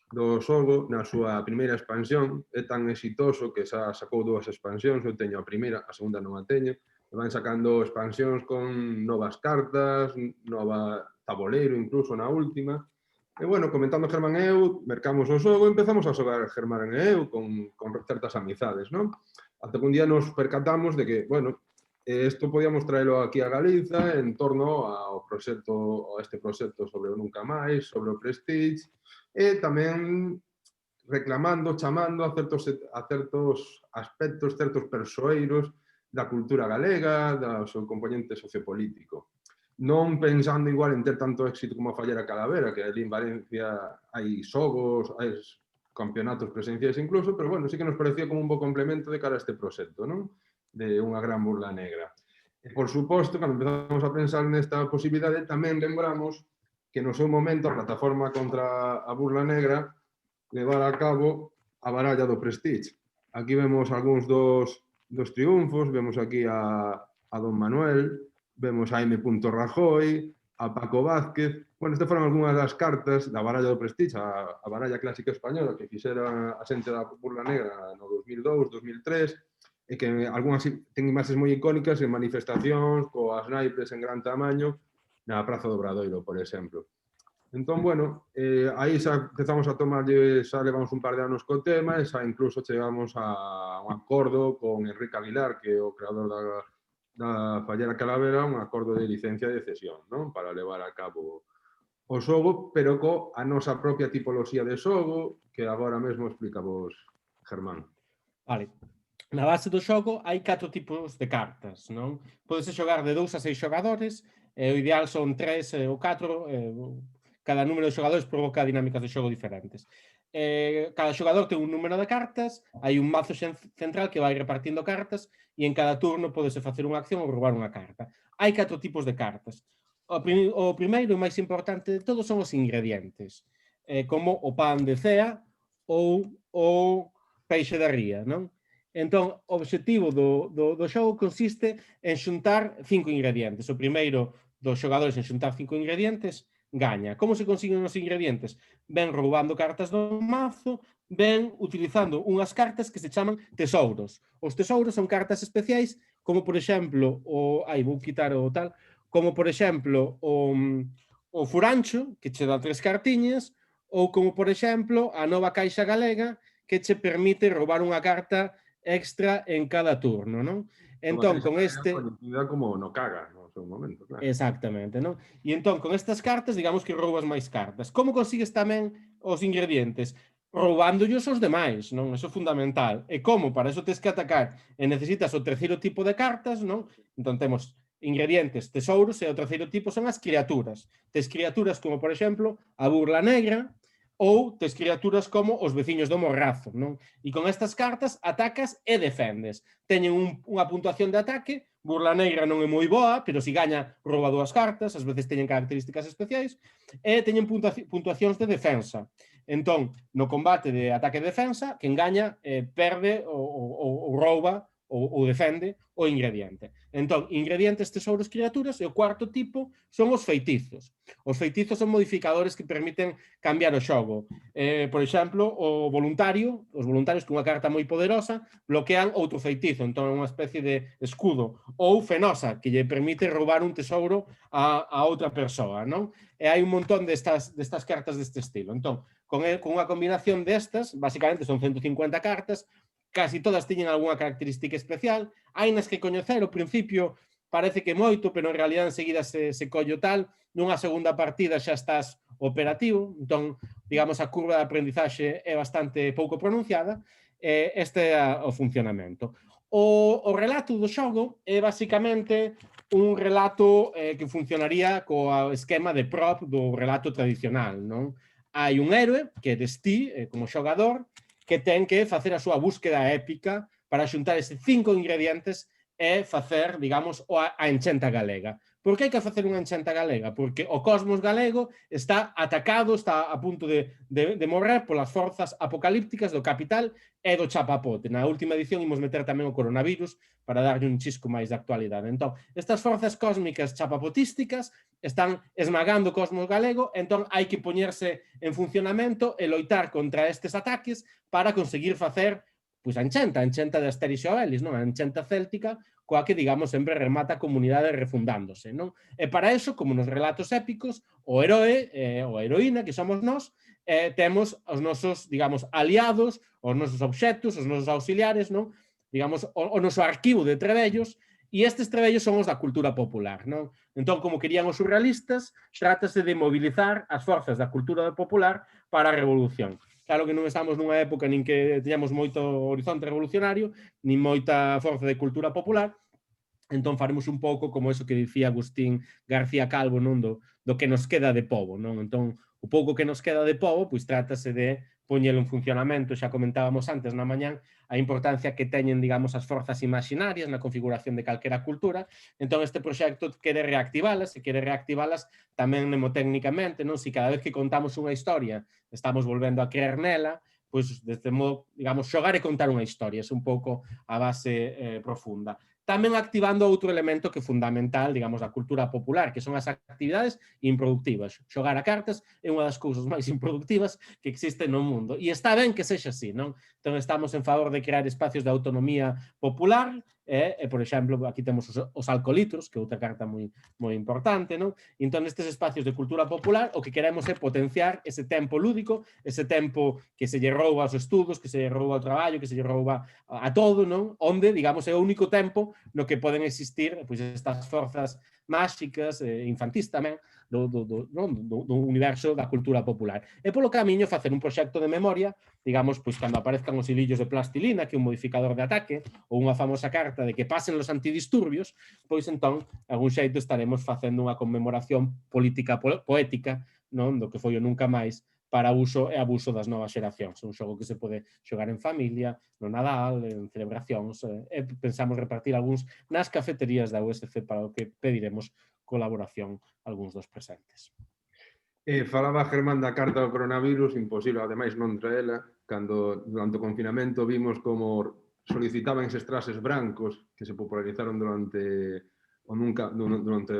do xogo na súa primeira expansión. É tan exitoso que xa sacou 2 expansións, eu teño a primeira, a segunda non a teño. Van sacando expansións con novas cartas, nova tabuleiro incluso na última. E bueno, comentando Germán e eu, mercamos o xogo e empezamos a xogar Germán e eu con certas amizades, non? Ata que un día nos percatamos de que, bueno, isto podíamos traelo aquí a Galiza en torno a este proxecto sobre o Nunca Máis, sobre o Prestige, e tamén reclamando, chamando a certos aspectos, certos persoeiros da cultura galega, do seu componente sociopolítico. Non pensando igual en ter tanto éxito como a Fallera Calavera, que ali en Valencia hai xogos, hai campeonatos presenciais incluso, pero bueno, sí que nos parecía como un bo complemento de cara a este proxecto, non? De unha gran burla negra. E, por suposto, cando empezamos a pensar nesta posibilidade, tamén lembramos que no seu momento a plataforma contra a burla negra levara a cabo a baralla do Prestige. Aquí vemos algúns dos triunfos, vemos aquí a Don Manuel, vemos a M. Rajoy, a Paco Vázquez. Bueno, estas foron algunhas das cartas da baralla do Prestige, a baralla clásica española que fixera a xente da burla negra no 2002, 2003, e que algunhas ten imaxes moi icónicas en manifestacións coas naipes en gran tamaño na Praza do Obradoiro, por exemplo. Entón, bueno, aí xa empezamos a tomarlle, xa levamos un par de anos co tema, e xa incluso chegamos a un acordo con Enrique Aguilar, que é o creador da Fallera Calavera, un acordo de licencia de cesión, non? Para levar a cabo o xogo, pero a nosa propia tipoloxía de xogo, que agora mesmo explica vos, Germán. Vale. Na base do xogo hai 4 tipos de cartas, non? Podese xogar de 2 a 6 xogadores, o ideal son 3 ou 4, cada número de xogadores provoca dinámicas de xogo diferentes. Cada xogador ten un número de cartas, hai un mazo central que vai repartindo cartas e en cada turno podese facer unha acción ou roubar unha carta. Hai 4 tipos de cartas. O primeiro e máis importante de todos son os ingredientes, como o pan de cea ou o peixe da ría, non? Entón, o obxectivo do xogo consiste en xuntar 5 ingredientes. O primeiro dos xogadores en xuntar 5 ingredientes gaña. Como se consiguen os ingredientes? Ben roubando cartas do mazo, ben utilizando unhas cartas que se chaman tesouros. Os tesouros son cartas especiais, como por exemplo, vou quitar o tal, como por exemplo o furancho, que che dá 3 cartiñas, ou como por exemplo a nova caixa galega, que che permite roubar unha carta extra en cada turno, non? Entón, con este... Conocida como no caga, no seu momento, claro. Exactamente, non? E entón, con estas cartas, digamos que roubas máis cartas. Como consigues tamén os ingredientes? Roubándollos os demais, non? Eso é fundamental. E como? Para eso tens que atacar e necesitas o terceiro tipo de cartas, non? Entón, temos ingredientes, tesouros, e o terceiro tipo son as criaturas. Tes criaturas como, por exemplo, a burla negra, ou tes criaturas como os veciños do Morrazo, non? E con estas cartas atacas e defendes. Teñen unha puntuación de ataque burla negra non é moi boa, pero si gaña rouba 2 cartas, ás veces teñen características especiais, e teñen puntuacións de defensa. Entón, no combate de ataque e defensa, quen gaña perde ou rouba ou defende o ingrediente. Entón, ingredientes, tesouros, criaturas, e o cuarto tipo son os feitizos. Os feitizos son modificadores que permiten cambiar o xogo. Por exemplo, o voluntario, os voluntarios con unha carta moi poderosa bloquean outro feitizo, entón é unha especie de escudo. Ou fenosa, que lle permite roubar un tesouro a outra persoa, non? E hai un montón destas cartas deste estilo. Entón, con unha combinación destas, basicamente son 150 cartas, casi todas tiñen algunha característica especial, hai nas que coñecer ao principio parece que moito, pero en realidad enseguida se collo tal, nunha segunda partida xa estás operativo, entón, digamos, a curva de aprendizaxe é bastante pouco pronunciada, este é o funcionamento. O relato do xogo é basicamente un relato que funcionaría co esquema de prop do relato tradicional, non? Hai un héroe, que eres ti, como xogador, que ten que facer a súa búsqueda épica para xuntar estes 5 ingredientes e facer, digamos, a enchenta galega. Por que hai que facer unha enchenta galega? Porque o cosmos galego está atacado, está a punto de morrer polas forzas apocalípticas do capital e do chapapote. Na última edición imos meter tamén o coronavirus para darlle un chisco máis de actualidade. Entón, estas forzas cósmicas chapapotísticas están esmagando o cosmos galego, entón hai que poñerse en funcionamento e loitar contra estes ataques para conseguir facer pois a enchenta de Asteris e Obelix, non? A enchenta céltica coa que, digamos, sempre remata a comunidade refundándose, non? E para eso, como nos relatos épicos, o heroe ou a heroína, que somos nós, temos os nosos, digamos, aliados, os nosos obxectos, os nosos auxiliares, non? Digamos, o noso arquivo de trebellos, e estes trebellos son os da cultura popular, non? Entón, como querían os surrealistas, trátase de mobilizar as forzas da cultura popular para a revolución. Claro que non estamos nunha época nin que teñamos moito horizonte revolucionario, nin moita forza de cultura popular, entón faremos un pouco como eso que dicía Agustín García Calvo, non? Do que nos queda de pobo, non? Entón, o pouco que nos queda de pobo, pois trátase de poñelo en funcionamento, xa comentábamos antes na mañán, a importancia que teñen, digamos, as forzas imaginarias na configuración de calquera cultura. Entón, este proxecto quere reactivalas, e quere reactivalas tamén mnemotécnicamente, non? Si cada vez que contamos unha historia estamos volvendo a creer nela, pois, deste modo, digamos, xogar e contar unha historia, é un pouco a base profunda. Tamén activando outro elemento que é fundamental, digamos, da cultura popular, que son as actividades improductivas. Xogar a cartas é unha das cousas máis improductivas que existen no mundo. E está ben que sexa así, non? Entón, estamos en favor de crear espacios de autonomía popular, por exemplo, aquí temos os alcoholitros, que é outra carta moi importante, non? Entón, nestes espacios de cultura popular, o que queremos é potenciar ese tempo lúdico, ese tempo que se lle rouba aos estudos, que se lle rouba ao traballo, que se lle rouba a todo, non? Onde, digamos, é o único tempo no que poden existir pois, estas forzas máxicas, infantís tamén, do universo da cultura popular. E polo camiño facer un proxecto de memoria, digamos, pois cando aparezcan os hilillos de plastilina, que é un modificador de ataque, ou unha famosa carta de que pasen los antidisturbios, pois entón, algún xeito estaremos facendo unha conmemoración política poética, non? Do que foi o nunca máis, para uso e abuso das novas xeracións. É un xogo que se pode xogar en familia, no Nadal, en celebracións, e pensamos repartir algúns nas cafeterías da USC para o que pediremos colaboración algúns dos presentes. Falaba Germán da carta do coronavirus, imposible, ademais non traela, cando durante o confinamento vimos como solicitaban eses traxes brancos que se popularizaron durante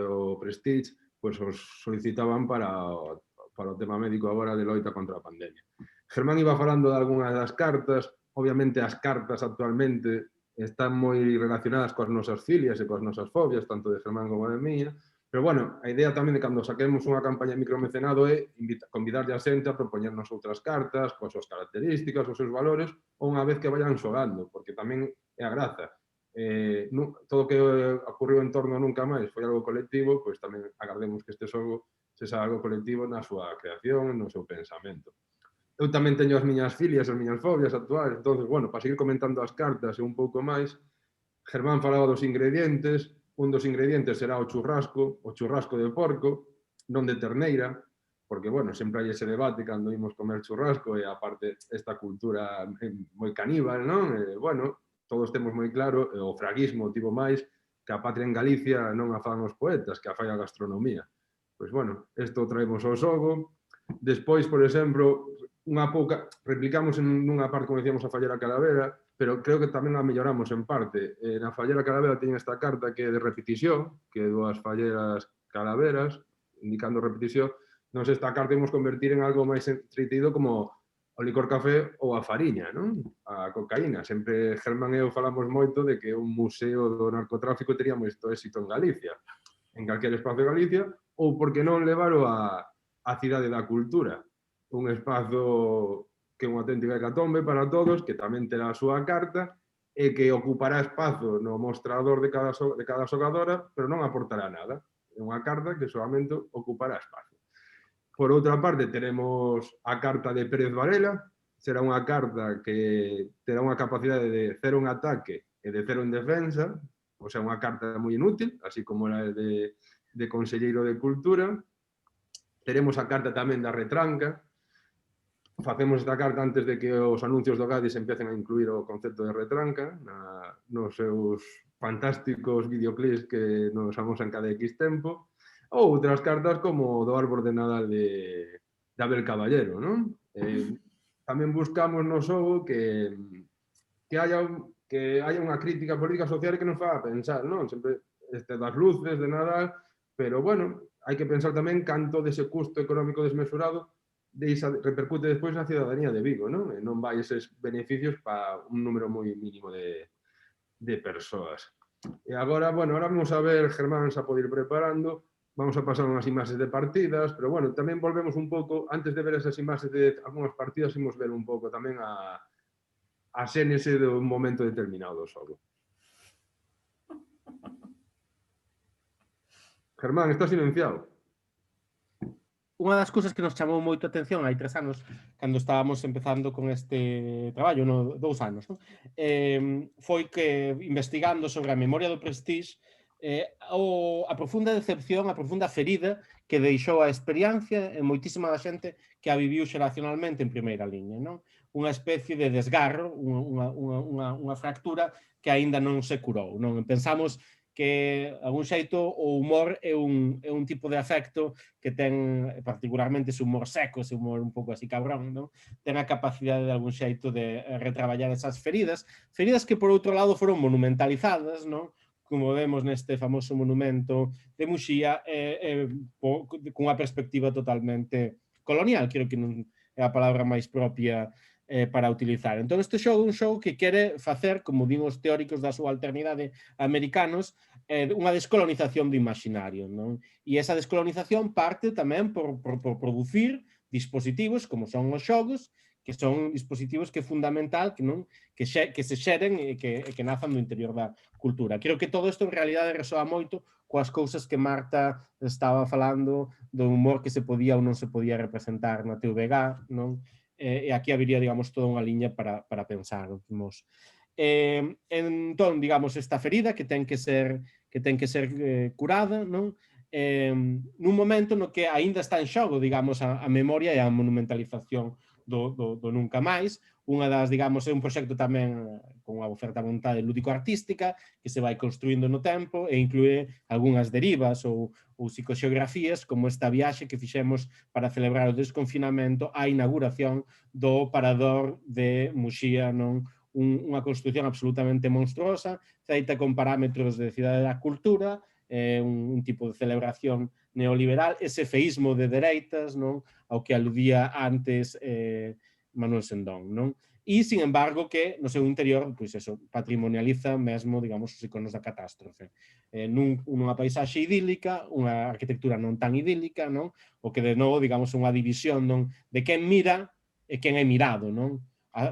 o Prestige, pois os solicitaban para o tema médico agora de loita contra a pandemia. Germán iba falando de algunha das cartas, obviamente as cartas actualmente están moi relacionadas coas nosas filias e coas nosas fobias, tanto de Germán como de miña, pero bueno, a idea tamén de cando saquemos unha campaña de micromecenado é convidarlle a xente a propoñernos outras cartas, coas súas características, os seus valores, ou unha vez que vayan xogando, porque tamén é a graza. Todo o que ocurriu en torno Nunca Máis foi algo colectivo, pois tamén agardemos que este xogo sexa algo colectivo na súa creación e no seu pensamento. Eu tamén teño as miñas filias, as miñas fobias actuales, entón, bueno, para seguir comentando as cartas e un pouco máis, Germán falaba dos ingredientes, un dos ingredientes será o churrasco de porco, non de terneira, porque, bueno, sempre hai ese debate cando imos comer churrasco e, aparte, esta cultura moi caníbal, non? Bueno, todos temos moi claro, o fraguismo tivo máis, que a patria en Galicia non a fan os poetas, que a fai a gastronomía. Pois, bueno, isto traemos ao xogo. Despois, por exemplo, unha pouca, replicamos nunha parte, como decíamos, a Fallera Calavera, pero creo que tamén a melloramos en parte. Na Fallera Calavera teñen esta carta que é de repetición, que é dúas falleras calaveras, indicando repetición. Nos esta carta imos convertir en algo máis entretido como o licor café ou a fariña, non? A cocaína. Sempre Germán e eu falamos moito de que un museo do narcotráfico tería moito éxito en Galicia, en calquer espazo de Galicia, ou por que non leváro a cidade da cultura, un espazo que é unha auténtica hecatombe para todos, que tamén terá a súa carta e que ocupará espazo no mostrador de cada xogadora, pero non aportará nada. É unha carta que solamente ocupará espazo. Por outra parte, teremos a carta de Pérez Varela, será unha carta que terá unha capacidade de 0 en ataque e de 0 en defensa, o sea, unha carta moi inútil, así como a de Conselleiro de Cultura. Teremos a carta tamén da retranca. Facemos esta carta antes de que os anuncios do Gadis empecen a incluir o concepto de retranca nos seus fantásticos videoclips que nos amosan cada X tempo. Ou outras cartas como do árbor de Nadal de Abel Caballero, non? Tamén buscamos no xogo que haya unha crítica política social que nos faga pensar, non? Sempre das luces de Nadal, pero, bueno, hai que pensar tamén canto dese custo económico desmesurado repercute despois na cidadanía de Vigo, non? E non vai eses beneficios para un número moi mínimo de persoas. E agora, bueno, ahora vamos a ver, Germán, xa pode ir preparando. Vamos a pasar unhas imaxes de partidas, pero, bueno, tamén volvemos un pouco, antes de ver esas imaxes de algunhas partidas, imos ver un pouco tamén a xénese de un momento determinado do xogo. Germán, está silenciado. Unha das cousas que nos chamou moito a atención hai 3 anos, cando estábamos empezando con este traballo, 2 anos, non? Foi que, investigando sobre a memoria do Prestige, a profunda decepción, a profunda ferida que deixou a experiencia en moitísima da xente que a viviu xeracionalmente en primeira liña, non? Unha especie de desgarro, unha fractura que aínda non se curou, non? Pensamos que, a algún xeito, o humor é un tipo de afecto que ten, particularmente ese humor seco, ese humor un pouco así cabrón, non? Ten a capacidade de algún xeito de retraballar esas feridas que, por outro lado, foron monumentalizadas, non? Como vemos neste famoso monumento de Muxía, cunha perspectiva totalmente colonial, creo que non é a palabra máis propia para utilizar. Entón, este xogo é un xogo que quere facer, como din os teóricos da súa alternidade americanos, unha descolonización do imaginario, non? E esa descolonización parte tamén por producir dispositivos, como son os xogos, que son dispositivos que é fundamental que se xeren e que nazan do interior da cultura. Creo que todo isto en realidade resoa moito coas cousas que Marta estaba falando do humor que se podía ou non se podía representar na TVG, non? E aquí habería, digamos, toda unha liña para pensar. Entón, digamos, esta ferida que ten que ser curada, non? Nun momento no que aínda está en xogo, digamos, a memoria e a monumentalización do Nunca Máis. Unha das, digamos, é un proxecto tamén con unha oferta vontade lúdico-artística que se vai construindo no tempo e inclúe algunhas derivas ou psicoxeografías, como esta viaxe que fixemos para celebrar o desconfinamento á inauguración do Parador de Muxía, non? Unha construción absolutamente monstruosa, feita con parámetros de Cidade da Cultura, un tipo de celebración neoliberal, ese feísmo de dereitas, non? Ao que aludía antes Manuel Sendón, non? E, sin embargo, que no seu interior, pois eso, patrimonializa mesmo, digamos, os iconos da catástrofe. Nunha paisaxe idílica, unha arquitectura non tan idílica, non? O que, de novo, digamos, unha división, non? De quen mira e quen é mirado, non?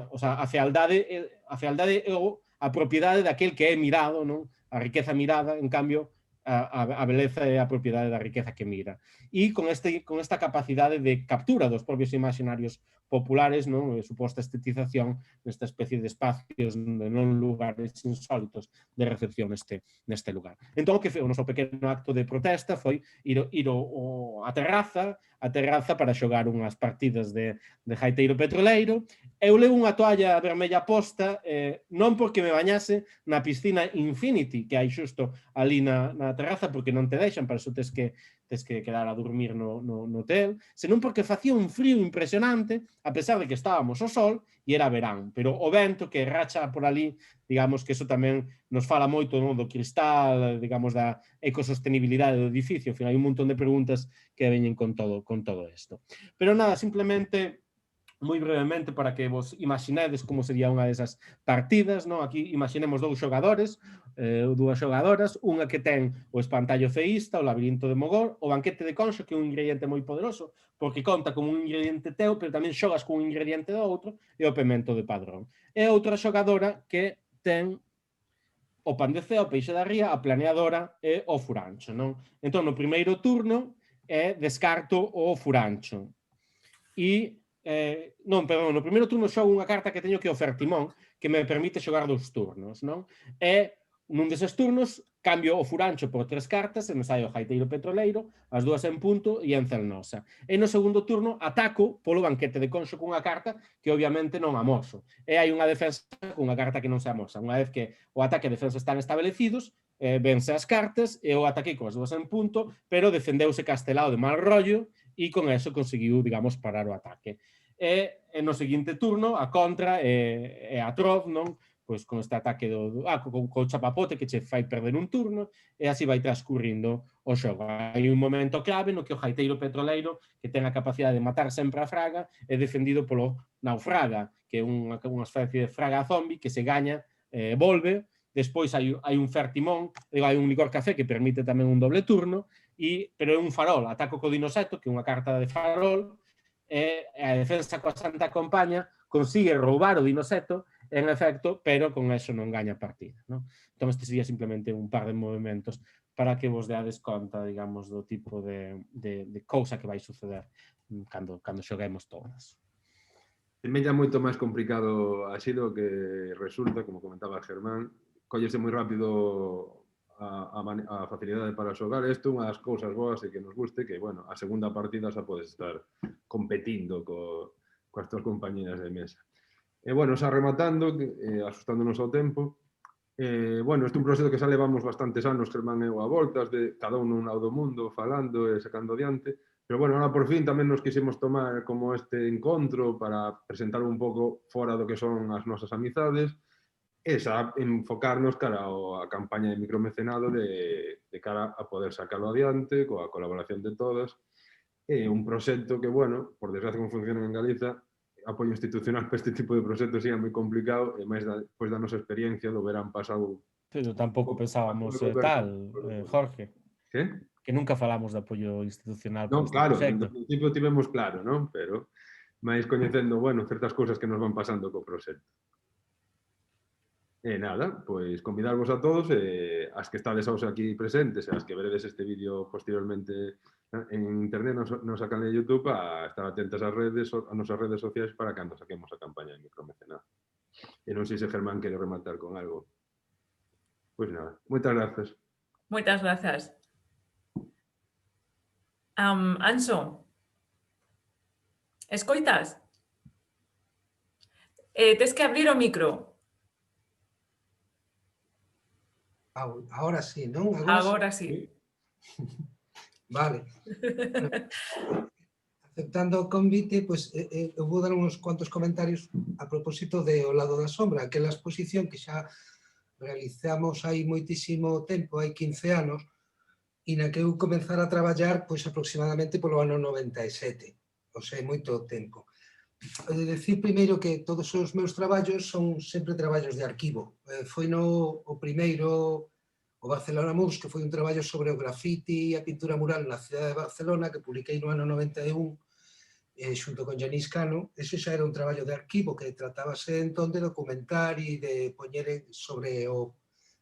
O sea, a fealdade é a propiedade daquel que é mirado, non? A riqueza mirada, en cambio, a beleza é a propiedade da riqueza que mira. E con esta capacidade de captura dos propios imaginarios populares, non? Suposta estetización nesta especie de espacios de non lugares insólitos de recepción neste lugar. Entón, o que foi o noso pequeno acto de protesta foi ir á terraza para xogar unhas partidas de Gaiteiro Petroleiro eu levo unha toalla vermella posta non porque me bañase na piscina Infinity que hai xusto ali na terraza, porque non te deixan, para iso tes que quedar a dormir no hotel, senón porque facía un frío impresionante, a pesar de que estábamos ao sol e era verán, pero o vento que racha por ali, digamos que eso tamén nos fala moito, non, do cristal, digamos, da ecosostenibilidade do edificio. Ao final hai un montón de preguntas que veñen con todo isto. Pero nada, simplemente moi brevemente para que vos imaginedes como sería unha desas partidas, non? Aquí imaginemos dous xogadores, dúas xogadoras, unha que ten o espantallo feísta, o labirinto de Mogor, o banquete de Conxo, que é un ingrediente moi poderoso, porque conta como un ingrediente teu, pero tamén xogas con un ingrediente do outro, e o pemento de Padrón. E outra xogadora que ten o pan de ceo, o peixe da ría, a planeadora e o furancho, non? Entón, no primeiro turno, descarto o furancho. E non, perdón, no primeiro turno xogo unha carta que teño que é o Fertimón, que me permite xogar 2 turnos, non? E nun deses turnos cambio o furancho por 3 cartas e me sai o Gaiteiro Petroleiro, as 2 en punto e en Celnosa. E no segundo turno ataco polo banquete de Conxo cunha carta que obviamente non amoso. E hai unha defensa cunha carta que non se amosa. Unha vez que o ataque e a defensa están establecidos, vense as cartas e o ataque coas 2 en punto, pero defendeuse Castelao de mal rollo e con eso conseguiu, digamos, parar o ataque. E no seguinte turno, a contra é a Trov, non? Pois con este ataque co chapapote que che fai perder un turno, e así vai transcurrindo o xogo. Hai un momento clave no que o Gaiteiro Petroleiro, que ten a capacidade de matar sempre a fraga, é defendido polo Naufraga, que é unha especie de fraga zombie que se gaña, volve. Despois hai un Fertimón, hai un licor café que permite tamén un doble turno, pero é un farol, ataco co Dinoseto, que é unha carta de farol, e a defensa coa Santa Compaña consigue roubar o Dinoseto, en efecto, pero con eso non gaña partida, non? Entón, este sería simplemente un par de movimentos para que vos deades conta, digamos, do tipo de cousa que vai suceder cando xoguemos todas. Tamén é moito máis complicado así do que resulta, como comentaba Germán, collese moi rápido a facilidade para xogar. Isto é unha das cousas boas e que nos guste, que, bueno, a segunda partida xa podes estar competindo coas túas compañeras de mesa. E, bueno, xa rematando, asustándonos ao tempo, bueno, este é un proceso que xa levamos bastantes anos, Germán e eu a voltas, de cada un nun lado do mundo, falando e sacando adiante, pero, bueno, ahora por fin tamén nos quisimos tomar como este encontro para presentar un pouco fora do que son as nosas amizades, e xa enfocarnos cara a campaña de micromecenado de cara a poder sacarlo adiante, coa colaboración de todas. É un proxecto que, bueno, por desgracia como funciona en Galiza, apoio institucional para este tipo de proxectos é moi complicado, e máis depois da nosa experiencia do verán pasado. Pero tampouco pensábamos tal, Jorge. Que? Que nunca falamos de apoio institucional. Non, claro, no principio tivemos claro, non? Pero máis coñecendo, bueno, certas cousas que nos van pasando co proxecto. E nada, pois convidarvos a todos, as que estades hoxe aquí presentes e as que veredes este vídeo posteriormente en internet, no nosa canal de YouTube, a estar atentas ás nosas redes sociais para cando saquemos a campaña de micromecenado. E non sei se Germán quere rematar con algo. Pois nada, moitas grazas. Moitas grazas. Anxo, escoitas? Tes que abrir o micro. Ahora sí, non? Agora sí. Vale. Aceptando o convite, pois eu vou dar uns cuantos comentarios a propósito de O lado da sombra, aquela exposición que xa realizamos hai moitísimo tempo, hai 15 anos, e na que eu comenzara a traballar pois aproximadamente polo ano 97, ou sea, moito tempo. He de decir primeiro que todos os meus traballos son sempre traballos de arquivo. Foi o primeiro, o Barcelona Moves, que foi un traballo sobre o grafiti e a pintura mural na cidade de Barcelona, que publiquei no ano 91, xunto con Genís Cano. Ese xa era un traballo de arquivo que tratábase entón de documentar e de poñer sobre o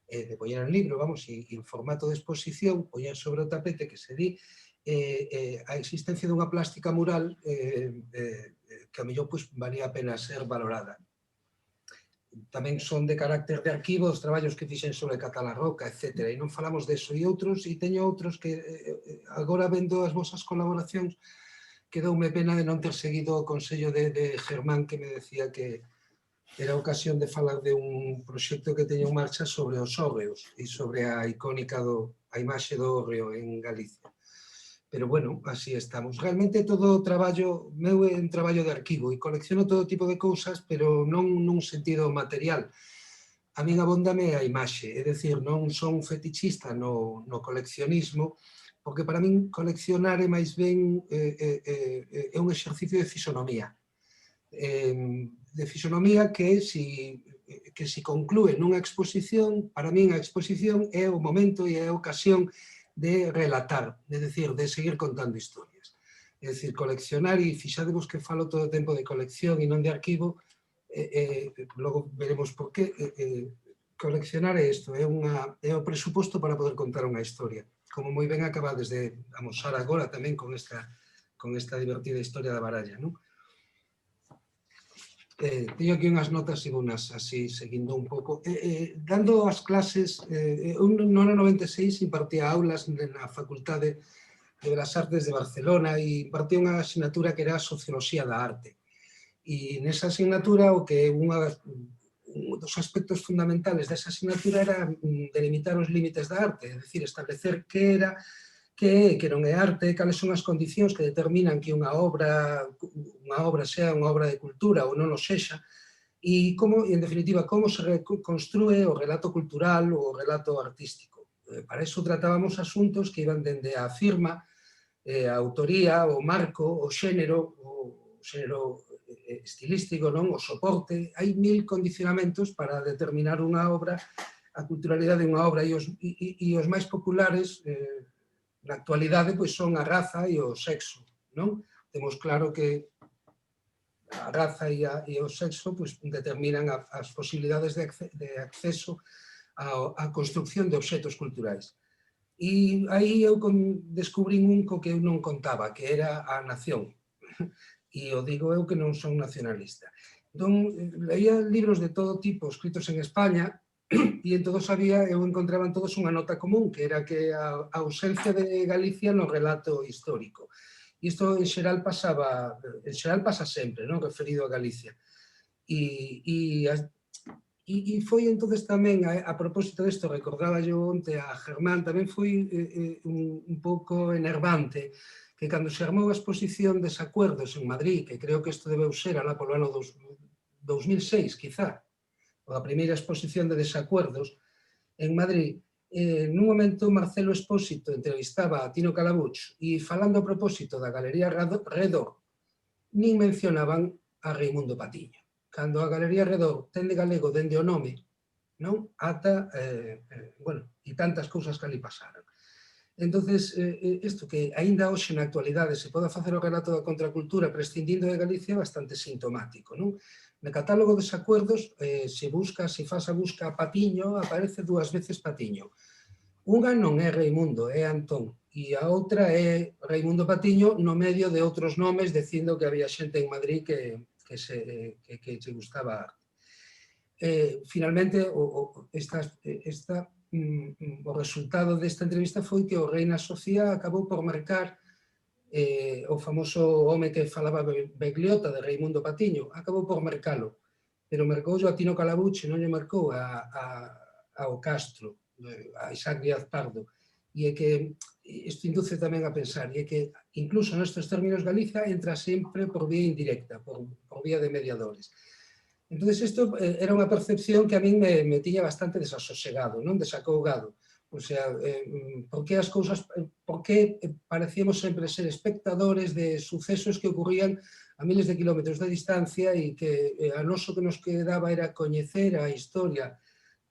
de poñer en libro, vamos, e en formato de exposición, poñer sobre o tapete que se di a existencia dunha plástica mural que a mellor valía a pena ser valorada. Tamén son de carácter de arquivo os traballos que fixen sobre Catalarroca, etc. E non falamos deso. E teño outros que agora vendo as vosas colaboracións quedoume pena de non ter seguido o consello de Germán, que me decía que era ocasión de falar de un proxecto que teño en marcha sobre os hórreos e sobre a icónica a imaxe do hórreo en Galicia. Pero bueno, así estamos. Realmente todo o traballo, meu é un traballo de arquivo e colecciono todo tipo de cousas, pero non nun sentido material. A min abóndame a imaxe, é dicir, non son fetichista no coleccionismo, porque para min coleccionar é máis ben é un exercicio de fisonomía. De fisonomía que si conclúe nunha exposición, para min a exposición é o momento e é a ocasión de relatar, é dicir, de seguir contando historias. É dicir, coleccionar, e fixadevos que falo todo o tempo de colección e non de arquivo, logo veremos por qué. Coleccionar é isto, é o presuposto para poder contar unha historia. Como moi ben acabades de amosar agora tamén con esta divertida historia da baralla, non? Teño aquí unhas notas e unas así, seguindo un pouco. Dando as clases, no ano 96 impartía aulas na Facultade de Belas Artes de Barcelona e impartía unha asignatura que era a Socioloxía da Arte. E nesa asignatura, o que un dos aspectos fundamentales desa asignatura era delimitar os límites da arte, é dicir, establecer que era, que non é arte, cales son as condicións que determinan que unha obra sea unha obra de cultura ou non o sexa, e, en definitiva, como se reconstrúe o relato cultural ou o relato artístico. Para iso tratábamos asuntos que iban dende a firma, a autoría, o marco, o xénero estilístico, non? O soporte. Hai 1000 condicionamentos para determinar unha obra, a culturalidade de unha obra, e os máis populares na actualidade son a raza e o sexo, non? Temos claro que a raza e o sexo determinan as posibilidades de acceso á construcción de obxetos culturais. E aí eu descubrín un co que eu non contaba, que era a nación. E o digo eu que non son nacionalista. Entón, leía libros de todo tipo escritos en España, e en todos eu encontraba en todos unha nota común, que era que a ausencia de Galicia no relato histórico. E isto en xeral pasa sempre, non, referido a Galicia. E foi entonces tamén, a propósito disto, recordaba yo onte a Germán, tamén foi un pouco enervante que cando se armou a exposición Desacuerdos en Madrid, que creo que isto debeu ser alá polo ano 2006, quizá, a primeira exposición de Desacuerdos en Madrid, nun momento Marcelo Expósito entrevistaba a Tino Calabuch e falando a propósito da Galería Redor, nin mencionaban a Reimundo Patiño. Cando a Galería Redor ten de galego dende o nome, non? Ata, bueno, e tantas cousas que ali pasaron. Entonces, isto que aínda hoxe na actualidade se poda facer o relato da contracultura prescindindo de Galicia é bastante sintomático, non? No catálogo de Desacuerdos, se faz a busca a Patiño, aparece 2 veces Patiño. Unha non é Reimundo, é Antón, e a outra é Reimundo Patiño no medio de outros nomes, dicindo que había xente en Madrid que se gustaba a arte. Finalmente, o resultado desta entrevista foi que o Reina Sofía acabou por marcar o famoso home que falaba Begliota de Reimundo Patiño, acabou por mercalo, pero mercoulle a Tino Calabuch e non lle marcou ao Castro, a Isaac Díaz Pardo. E é que isto induce tamén a pensar, e é que incluso nestes términos Galicia entra sempre por vía indirecta, por vía de mediadores. Entón, isto era unha percepción que a min me tiña bastante desasosegado, non desacougado. O sea, por que parecíamos sempre ser espectadores de sucesos que ocurrían a miles de kilómetros de distancia e que a noso que nos quedaba era coñecer a historia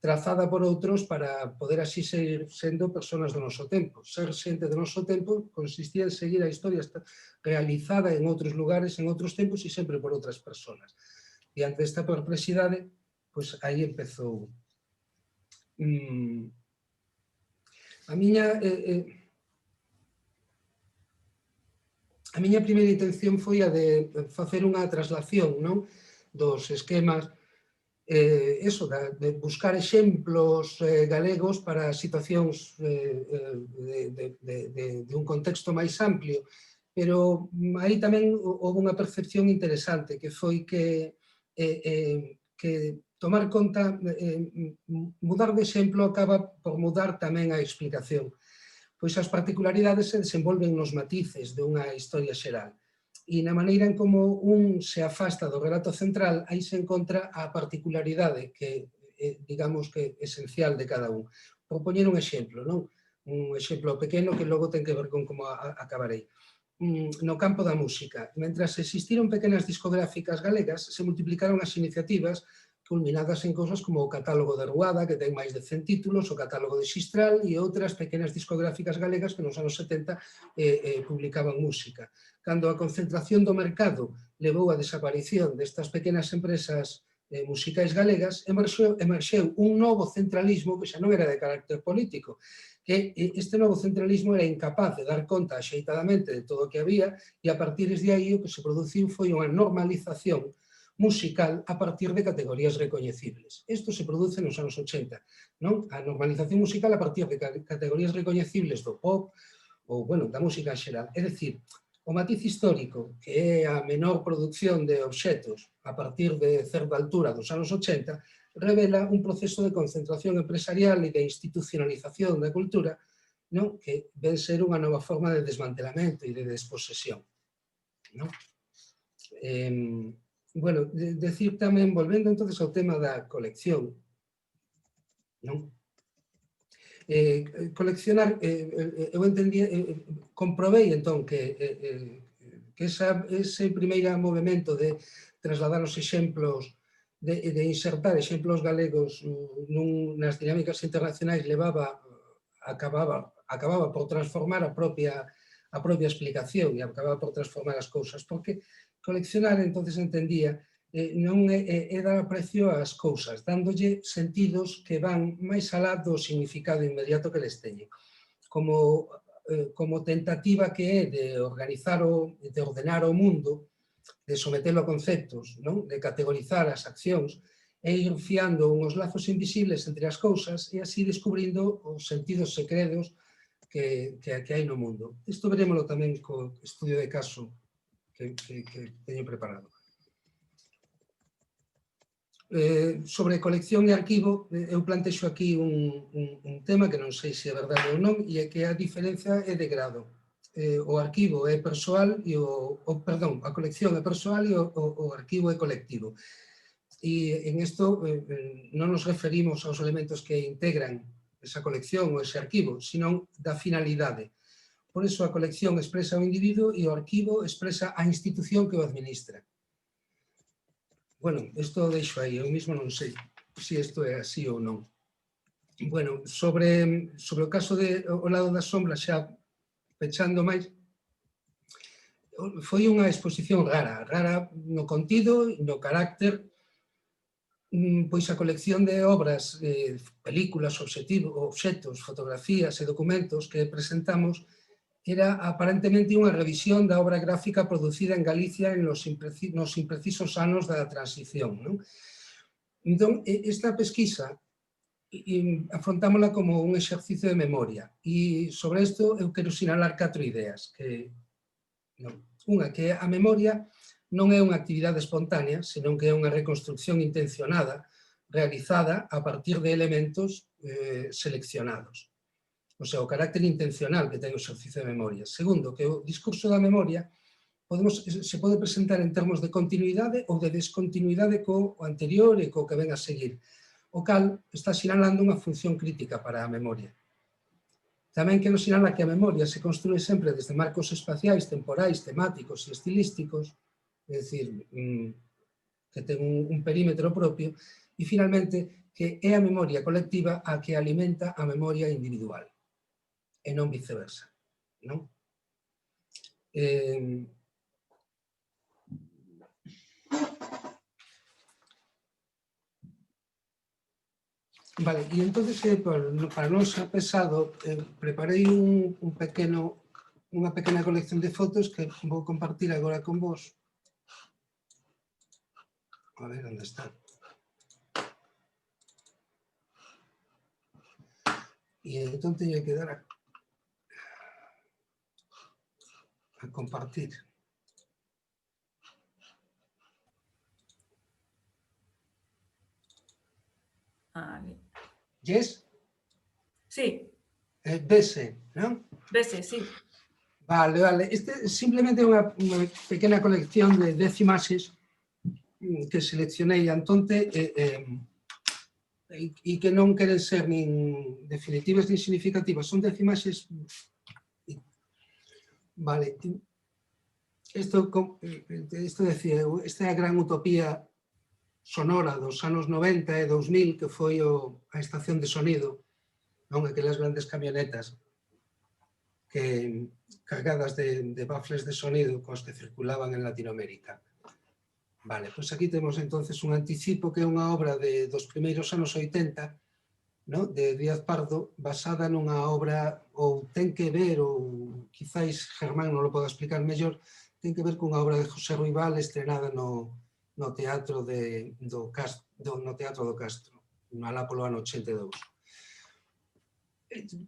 trazada por outros para poder así seguir sendo personas do noso tempo. Ser xente do noso tempo consistía en seguir a historia realizada en outros lugares, en outros tempos e sempre por outras personas. E ante esta perplexidade, pois aí empezou a miña primeira intención foi a de facer unha traslación, non, dos esquemas, de buscar exemplos galegos para situacións de un contexto máis amplio Pero aí tamén houve unha percepción interesante, que foi que tomar conta, mudar de exemplo acaba por mudar tamén a explicación, pois as particularidades se desenvolven nos matices de unha historia xeral. E na maneira en como un se afasta do relato central, aí se encontra a particularidade que, digamos que, esencial de cada un. Por poñer un exemplo, non? Un exemplo pequeno que logo ten que ver con como acabarei. No campo da música, mentras existiron pequenas discográficas galegas, se multiplicaron as iniciativas culminadas en cousas como o catálogo de Ruada, que ten máis de 100 títulos, o catálogo de Xistral e outras pequenas discográficas galegas que nos anos 70 publicaban música. Cando a concentración do mercado levou a desaparición destas pequenas empresas musicais galegas, emerxeu un novo centralismo que xa non era de carácter político, que este novo centralismo era incapaz de dar conta axeitadamente de todo o que había e a partir de aí o que se produciu foi unha normalización musical a partir de categorías recoñecibles. Isto se produce nos anos 80, non? A normalización musical a partir de categorías recoñecibles do pop ou, bueno, da música en xeral. É dicir, o matiz histórico, que é a menor produción de obxetos a partir de certa altura dos anos 80, revela un proceso de concentración empresarial e de institucionalización da cultura, non? Que ven ser unha nova forma de desmantelamento e de desposesión. Non? Bueno, decir tamén, volvendo entonces ao tema da colección, non? Coleccionar, eu entendía, comprobei entón que ese primeiro movimento de trasladar os exemplos, de insertar exemplos galegos nas dinámicas internacionais acababa por transformar a propia explicación e acababa por transformar as cousas, porque coleccionar entonces entendía non é dar aprecio ás cousas, dándolle sentidos que van máis alá do significado inmediato que les teñen. Como tentativa que é de organizar, de ordenar o mundo, de sometelo a conceptos, non? De categorizar as accións, e ir fiando uns lazos invisibles entre as cousas e así descubrindo os sentidos secretos que hai no mundo. Isto verémoslo tamén co estudio de caso que teño preparado. Sobre colección e arquivo, eu plantexo aquí un tema que non sei se é verdade ou non, e é que a diferencia é de grado. O arquivo é persoal e a colección é persoal e o arquivo é colectivo. E en isto non nos referimos aos elementos que integran esa colección ou ese arquivo, sino da finalidade. Por iso a colección expresa o individuo e o arquivo expresa a institución que o administra. Bueno, isto o deixo aí, eu mesmo non sei se isto é así ou non. Bueno, sobre o caso do lado da sombra, xa pechando máis, foi unha exposición rara no contido, no carácter, pois a colección de obras, películas, obxetos, fotografías e documentos que presentamos era aparentemente unha revisión da obra gráfica producida en Galicia nos imprecisos anos da transición. Entón, esta pesquisa afrontámola como un exercicio de memoria e sobre isto eu quero sinalar 4 ideas. Unha, que a memoria non é unha actividade espontánea, senón que é unha reconstrucción intencionada realizada a partir de elementos seleccionados. O sea, o carácter intencional que ten o exercicio de memoria. Segundo, que o discurso da memoria se pode presentar en termos de continuidade ou de descontinuidade co anterior e co que ven a seguir, o cal está sinalando unha función crítica para a memoria. Tamén quero sinalar que a memoria se construe sempre desde marcos espaciais, temporais, temáticos e estilísticos, é dicir, que ten un perímetro propio, e finalmente que é a memoria colectiva a que alimenta a memoria individual, e non viceversa. Vale, e entón, para non ser pesado, preparei unha pequena colección de fotos que vou compartir agora con vos. A ver, onde está? E entón teño que dar compartir. Yes? Sí, Vese, non? vese, sí. Vale, vale. Este simplemente unha pequena colección de 10 imaxes que seleccionei antonte e que non queren ser nin definitivas nin significativas. Son 10 imaxes. Vale. Isto decía, esta é a gran utopía sonora dos anos 90 e 2000 que foi a estación de sonido, non aquelas grandes camionetas que cargadas de bafles de sonido cos que circulaban en Latinoamérica. Vale, pois aquí temos entonces un anticipo que é unha obra dos primeiros anos 80, no? De Díaz Pardo, basada nunha obra, ou ten que ver, ou quizáis Germán non lo poda explicar mellor, ten que ver cunha obra de José Ruibal estrenada no Teatro do Castro, alá polo ano 82.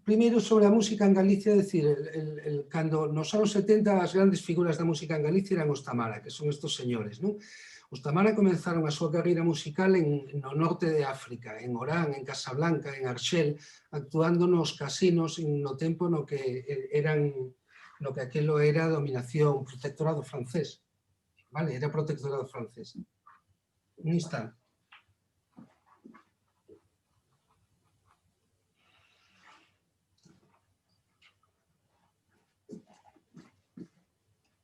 Primeiro, sobre a música en Galicia, decir, cando nos anos 70 as grandes figuras da música en Galicia eran os Tamara, que son estos señores, non? Os Tamara comenzaron a súa carreira musical no norte de África, en Orán, en Casablanca, en Arxel, actuando nos casinos no tempo no que aquilo era dominación, protectorado francés. Vale, era protectorado francés. Un instante.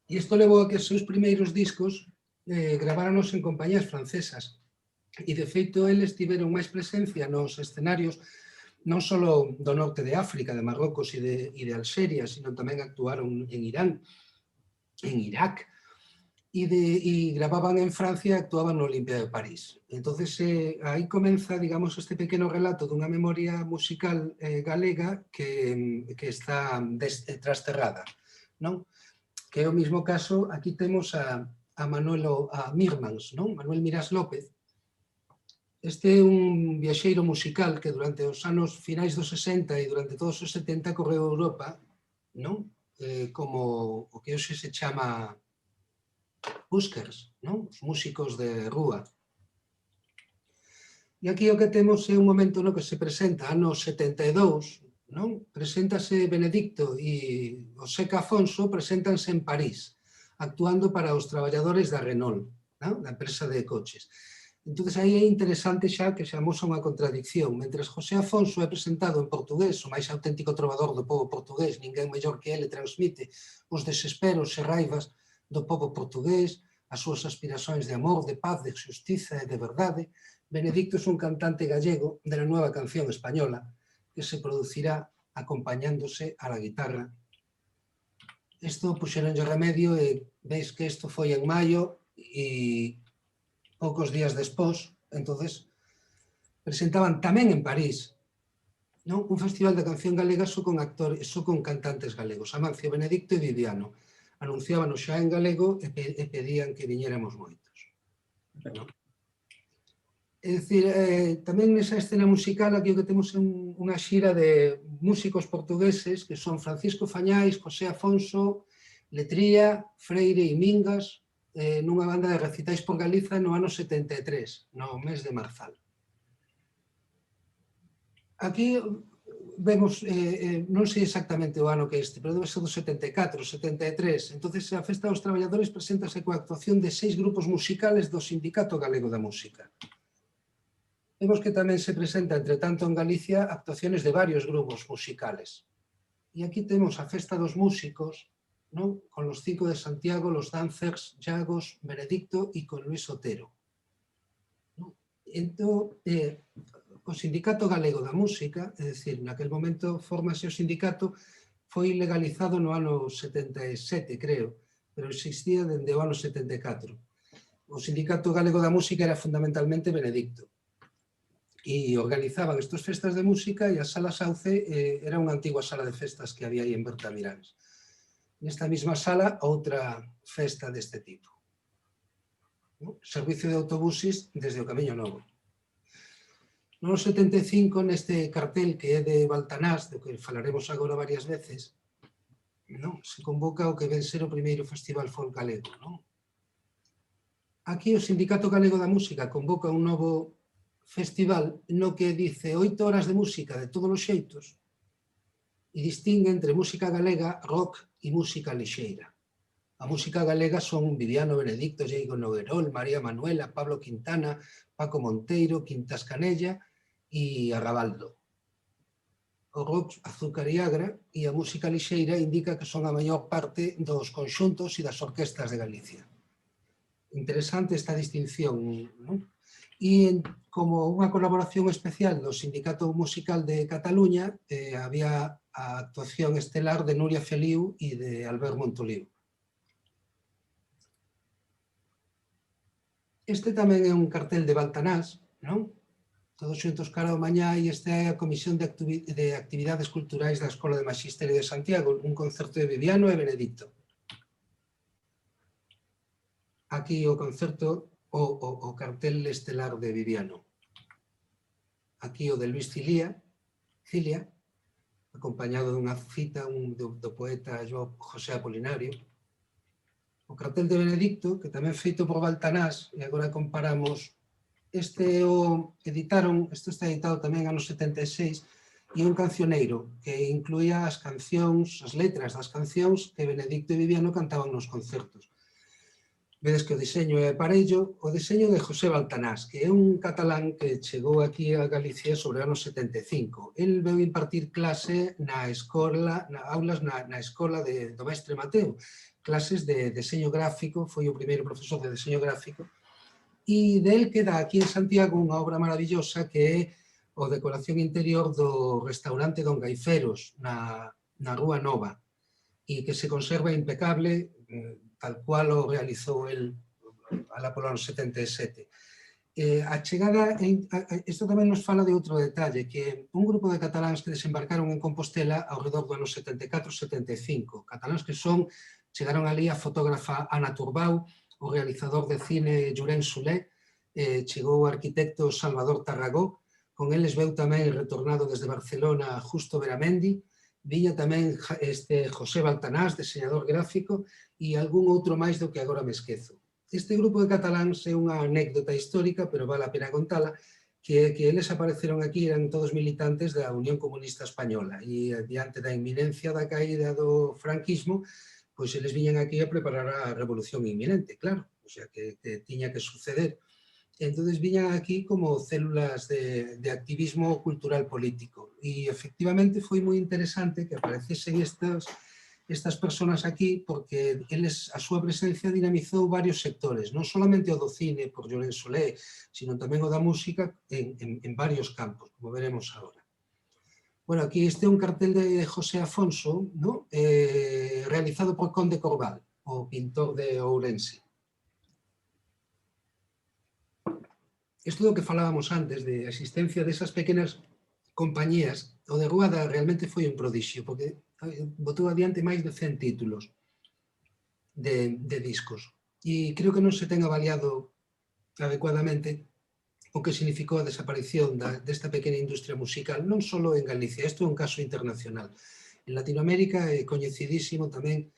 E isto levou a que os seus primeiros discos graváronos en compañías francesas. E, de feito, eles tiveron máis presencia nos escenarios non só do norte de África, de Marrocos e de Alxeria, sino tamén actuaron en Irán, en Irak, e gravaban en Francia e actuaban no Olimpia de París. Entonces, aí comeza, digamos, este pequeno relato dunha memoria musical galega que está trasterrada, non? Que é o mesmo caso, aquí temos a Mirmans, non? Manuel Mirás López. Este é un viaxeiro musical que durante os anos finais dos 60 e durante todos os 70 correu a Europa, non? Como o que hoxe se chama buskers, non? Os músicos de rúa. E aquí o que temos é un momento no que se presenta, anos 72, non? Preséntase Benedicto e o Seca Afonso preséntanse en París, actuando para os traballadores da Renault, non? Da empresa de coches. Entón, aí é interesante xa que xa amosa unha contradicción. Mentres José Afonso é presentado en portugués, o máis auténtico trovador do povo portugués, ninguén mellor que ele transmite os desesperos e raivas do povo portugués, as súas aspirações de amor, de paz, de xustiza e de verdade, Benedicto é un cantante gallego de la nueva canción española que se producirá acompañándose a la guitarra. Isto puxeronlle remedio e veis que isto foi en maio e poucos días despois, entonces presentaban tamén en París, non? Un festival de canción galega só con cantantes galegos, Amancio, Benedicto e Viviano. Anunciábanos xa en galego e pedían que viñéramos moitos. É dicir, tamén nesa escena musical aquí o que temos é unha xira de músicos portugueses que son Francisco Fañais, José Afonso, Letría, Freire e Mingas, nunha banda de recitais por Galiza no ano 73, no mes de Marzal. Aquí vemos, non sei exactamente o ano que este, pero debe ser do 74, 73. Entonces, a Festa dos Traballadores preséntase coa actuación de 6 grupos musicales do Sindicato Galego da Música. Vemos que tamén se presenta, entre tanto, en Galicia, actuaciones de varios grupos musicales. E aquí temos a Festa dos Músicos, ¿no? Con los 5 de Santiago, los Dancers, Llagos, Benedicto e con Luis Otero. ¿No? Entón, o Sindicato Galego da Música, é dicir, naquel momento formase o sindicato, foi legalizado no ano 77, creo, pero existía dende o ano 74. O Sindicato Galego da Música era fundamentalmente Benedicto. E organizaban estas festas de música e a Sala Sauce era unha antigua sala de festas que había aí en Bertamiráns. Nesta mesma sala, outra festa deste tipo. Servicio de autobuses desde o Camiño Novo. No 75, neste cartel que é de Baltanás, do que falaremos agora varias veces, non? Se convoca o que ven ser o primeiro Festival Folk Galego, non? Aquí o Sindicato Galego da Música convoca un novo festival no que dice 8 horas de música de todos os xeitos e distingue entre música galega, rock e música lixeira. A música galega son Viviano Benedicto, Diego Noguerol, María Manuela, Pablo Quintana, Paco Monteiro, Quintas Canella e Arrabaldo. O rock, Azúcar e Agra, e a música lixeira indica que son a maior parte dos conxuntos e das orquestas de Galicia. Interesante esta distinción, non? E como unha colaboración especial do Sindicato Musical de Cataluña había a actuación estelar de Nuria Feliu e de Albert Montoliu. Este tamén é un cartel de Baltanás, non? Todos xuntos cara ao mañá, e esta é a Comisión de Actividades Culturais da Escola de Maxisterio de Santiago, un concerto de Viviano e Benedicto. Aquí o concerto, o cartel estelar de Viviano. Aquí o de Luis Cilia, acompañado dunha cita do poeta José Apolinario. O cartel de Benedicto, que tamén feito por Baltanás, e agora comparamos, este o editaron, isto está editado tamén en anos 76, e un cancioneiro que incluía as cancións, as letras das cancións que Benedicto e Viviano cantaban nos concertos. Vedes que o diseño é parello, o diseño de José Baltanás, que é un catalán que chegou aquí a Galicia sobre o ano 75. El veu impartir clase na escola, na escola do mestre Mateo, clases de deseño gráfico, foi o primeiro profesor de deseño gráfico, e del queda aquí en Santiago unha obra maravillosa que é o decoración interior do restaurante Don Gaiferos, na Rúa Nova, e que se conserva impecable, tal cual o realizou el alá polo ano 77. A chegada, isto tamén nos fala de outro detalle, que un grupo de cataláns que desembarcaron en Compostela ao redor do ano 74-75, cataláns que chegaron ali a fotógrafa Ana Turbau, o realizador de cine Llorén Solé, chegou o arquitecto Salvador Tarragó, con eles veu tamén retornado desde Barcelona Justo Veramendi, viña tamén José Baltanás, diseñador gráfico, e algún outro máis do que agora me esquezo. Este grupo de cataláns é unha anécdota histórica, pero vale a pena contala, que eles apareceron aquí, eran todos militantes da Unión Comunista Española, e diante da inminencia da caída do franquismo, pois eles viñan aquí a preparar a revolución inminente, claro, o sea, que tiña que suceder. Entón, viñan aquí como células de activismo cultural político. E, efectivamente, foi moi interesante que aparecesen estas persoas aquí, porque a súa presencia dinamizou varios sectores, non solamente o do cine, por Llorén Solé, sino tamén o da música en varios campos, como veremos agora. Bueno, aquí este é un cartel de José Afonso, realizado por Conde Corbal, o pintor de Ourense. Isto do que falábamos antes, de a existencia desas pequenas compañías, o de Ruada realmente foi un prodixio, porque botou adiante máis de 100 títulos de discos. E creo que non se ten avaliado adecuadamente o que significou a desaparición desta pequena industria musical, non só en Galicia, isto é un caso internacional. En Latinoamérica é coñecidísimo tamén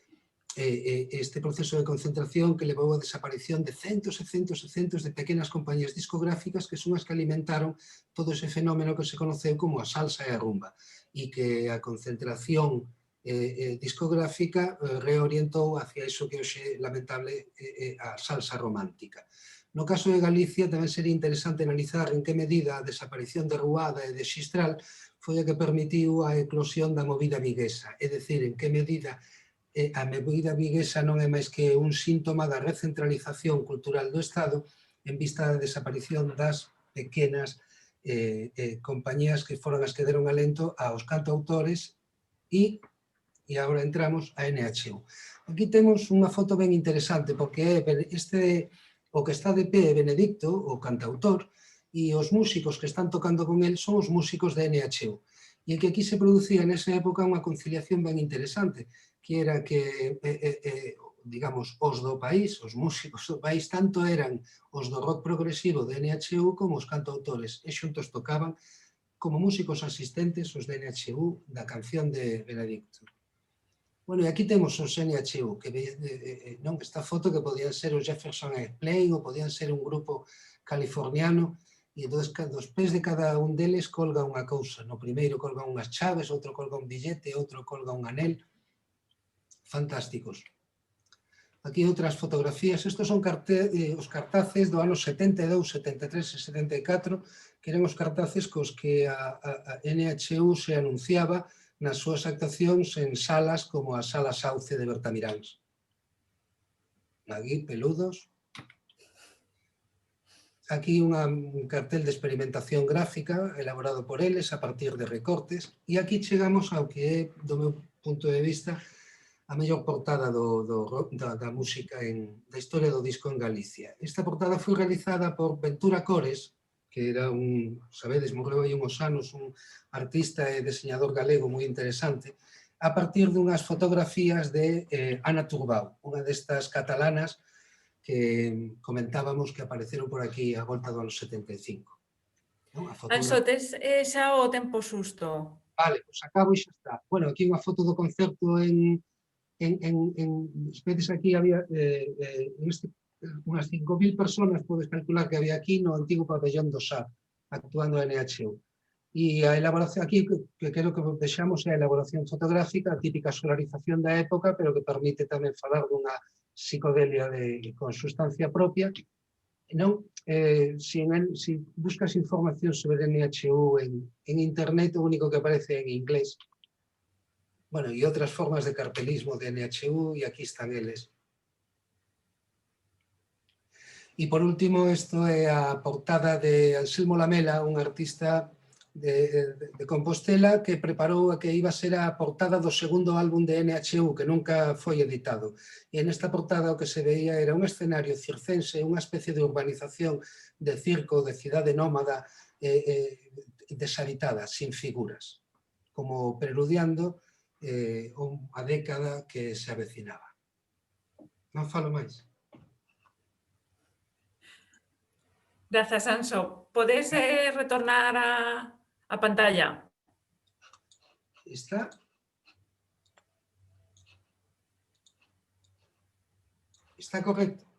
este proceso de concentración que levou a desaparición de centos e centos e centos de pequenas compañías discográficas que son as que alimentaron todo ese fenómeno que se conoceu como a salsa e a rumba, e que a concentración discográfica reorientou hacia iso que hoxe lamentable a salsa romántica. No caso de Galicia tamén sería interesante analizar en que medida a desaparición de Ruada e de Xistral foi a que permitiu a eclosión da movida viguesa, é dicir, en que medida a movida viguesa non é máis que un síntoma da recentralización cultural do Estado en vista da desaparición das pequenas compañías que foron as que deron alento aos cantautores e agora entramos a NHU. Aquí temos unha foto ben interesante porque o que está de pé é Benedicto, o cantautor, e os músicos que están tocando con el son os músicos de NHU. E que aquí se producía nesa época unha conciliación ben interesante, que era que, digamos, os do país, os músicos do país, tanto eran os do rock progresivo de NHU como os cantautores, e xuntos tocaban como músicos asistentes os de NHU da canción de Benedicto. Bueno, e aquí temos os NHU, que non, esta foto que podían ser o Jefferson Airplane ou podían ser un grupo californiano, e dos pés de cada un deles colga unha cousa. No primeiro colga unhas chaves, outro colga un billete, outro colga un anel. Fantásticos. Aquí outras fotografías. Estos son os cartaces do ano 72, 73 e 74, que eran os cartaces cos que a NHU se anunciaba nas súas actuacións en salas como a Sala Sauce de Bertamiráns. Aquí, peludos. Aquí un cartel de experimentación gráfica elaborado por eles a partir de recortes. E aquí chegamos ao que é, do meu punto de vista, a mellor portada da música, da historia do disco en Galicia. Esta portada foi realizada por Ventura Cores, que era sabedes, morreu aí uns anos, un artista e diseñador galego moi interesante, a partir dunhas fotografías de Ana Turbao, unha destas catalanas que comentábamos que apareceron por aquí a volta do ano 75. Anxo, tes xa o tempo xusto. Vale, pois acabo e xa está. Bueno, aquí unha foto do concerto vedes aquí había unhas 5.000 personas, podes calcular que había aquí no antigo pabellón do SAR, actuando a NHU. E a elaboración aquí, que quero que vexamos, é a elaboración fotográfica, a típica solarización da época, pero que permite tamén falar dunha psicodelia con sustancia propia. Non, si buscas información sobre NHU en internet, o único que aparece é en inglés. Bueno, e outras formas de cartelismo de NHU, e aquí están eles. E por último, isto é a portada de Anselmo Lamela, un artista de Compostela que preparou a que iba a ser a portada do segundo álbum de NHU, que nunca foi editado. E nesta portada o que se veía era un escenario circense, unha especie de urbanización de circo, de cidade nómada, deshabitada, sin figuras, como preludiando a década que se avecinaba. Non falo máis. Grazas, Anxo. Podes retornar a pantalla? Está correcto.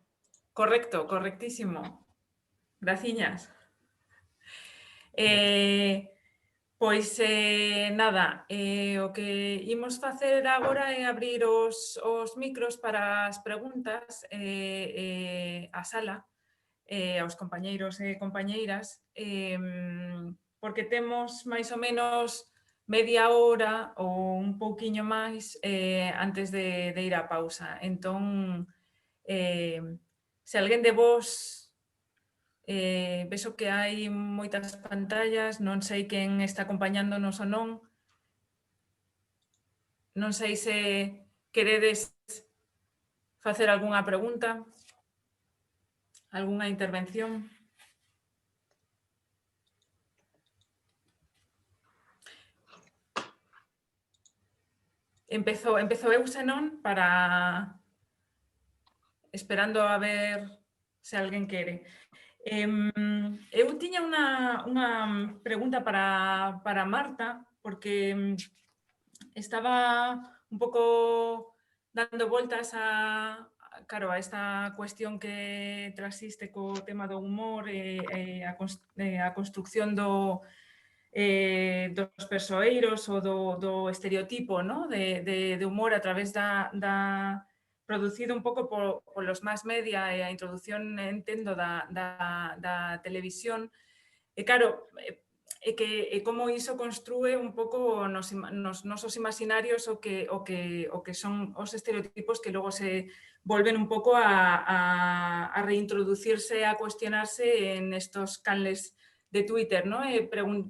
Correcto, correctísimo. Graciñas. Pois nada, o que imos facer agora é abrir os micros para as preguntas á sala, aos compañeiros e compañeiras, porque temos máis ou menos media hora ou un pouquiño máis antes de ir á pausa. Entón, se alguén de vos vexo que hai moitas pantallas, non sei quen está acompañándonos ou non. Non sei se queredes facer algunha pregunta, algunha intervención. Empezo eu, senón, para... esperando a ver se alguén quere. Eu tiña unha pregunta para Marta, porque estaba un pouco dando voltas a esta cuestión que trasiste co tema do humor e a construcción dos persoeiros ou do estereotipo, de humor a través producido un pouco polos más media e a introducción, entendo, da televisión. E claro, como iso construe un pouco nos nosos imaginarios o que son os estereotipos que logo se volven un pouco a reintroducirse, a cuestionarse en estos canles de Twitter, ¿no?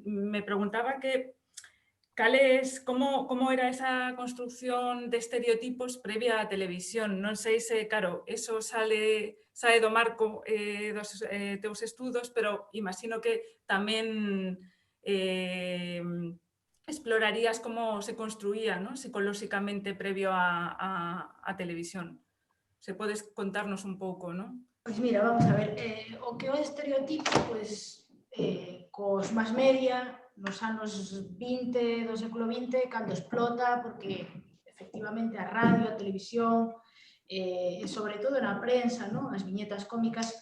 Me preguntaba como era esa construcción de estereotipos previa á televisión. Non sei se, claro, eso sae do marco dos teus estudos, pero imagino que tamén explorarías como se construía, ¿no?, psicolóxicamente previo á televisión. Se podes contarnos un pouco, ¿no? Pois mira, vamos a ver, o que é o estereotipo, pois, cos más media, nos anos 20 do século XX, cando explota, porque efectivamente a radio, a televisión, e sobre todo na prensa, non? As viñetas cómicas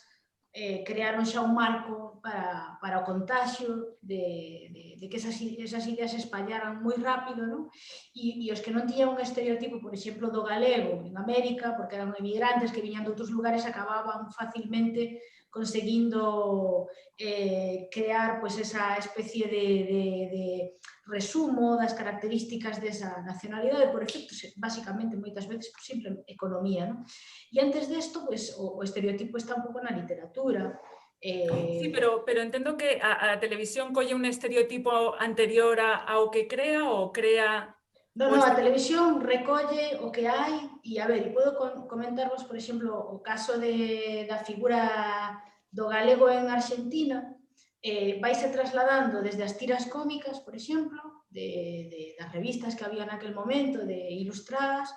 crearon xa un marco para o contagio de que esas ideas se espallaran moi rápido, non? E os que non tiñan un estereotipo, por exemplo, do galego en América, porque eran emigrantes que viñan de outros lugares, acababan facilmente conseguindo crear pois, esa especie de resumo das características desa nacionalidade por efectos, basicamente, moitas veces, por simple economía, non? E antes desto, pues, o estereotipo está un pouco na literatura. Sí, pero entendo que a televisión colle un estereotipo anterior ao que crea ou crea... Non, a televisión recolle o que hai e, a ver, podo comentarvos, por exemplo, o caso da figura do galego en Argentina, vaise trasladando desde as tiras cómicas, por exemplo, das revistas que había naquel momento, de ilustradas,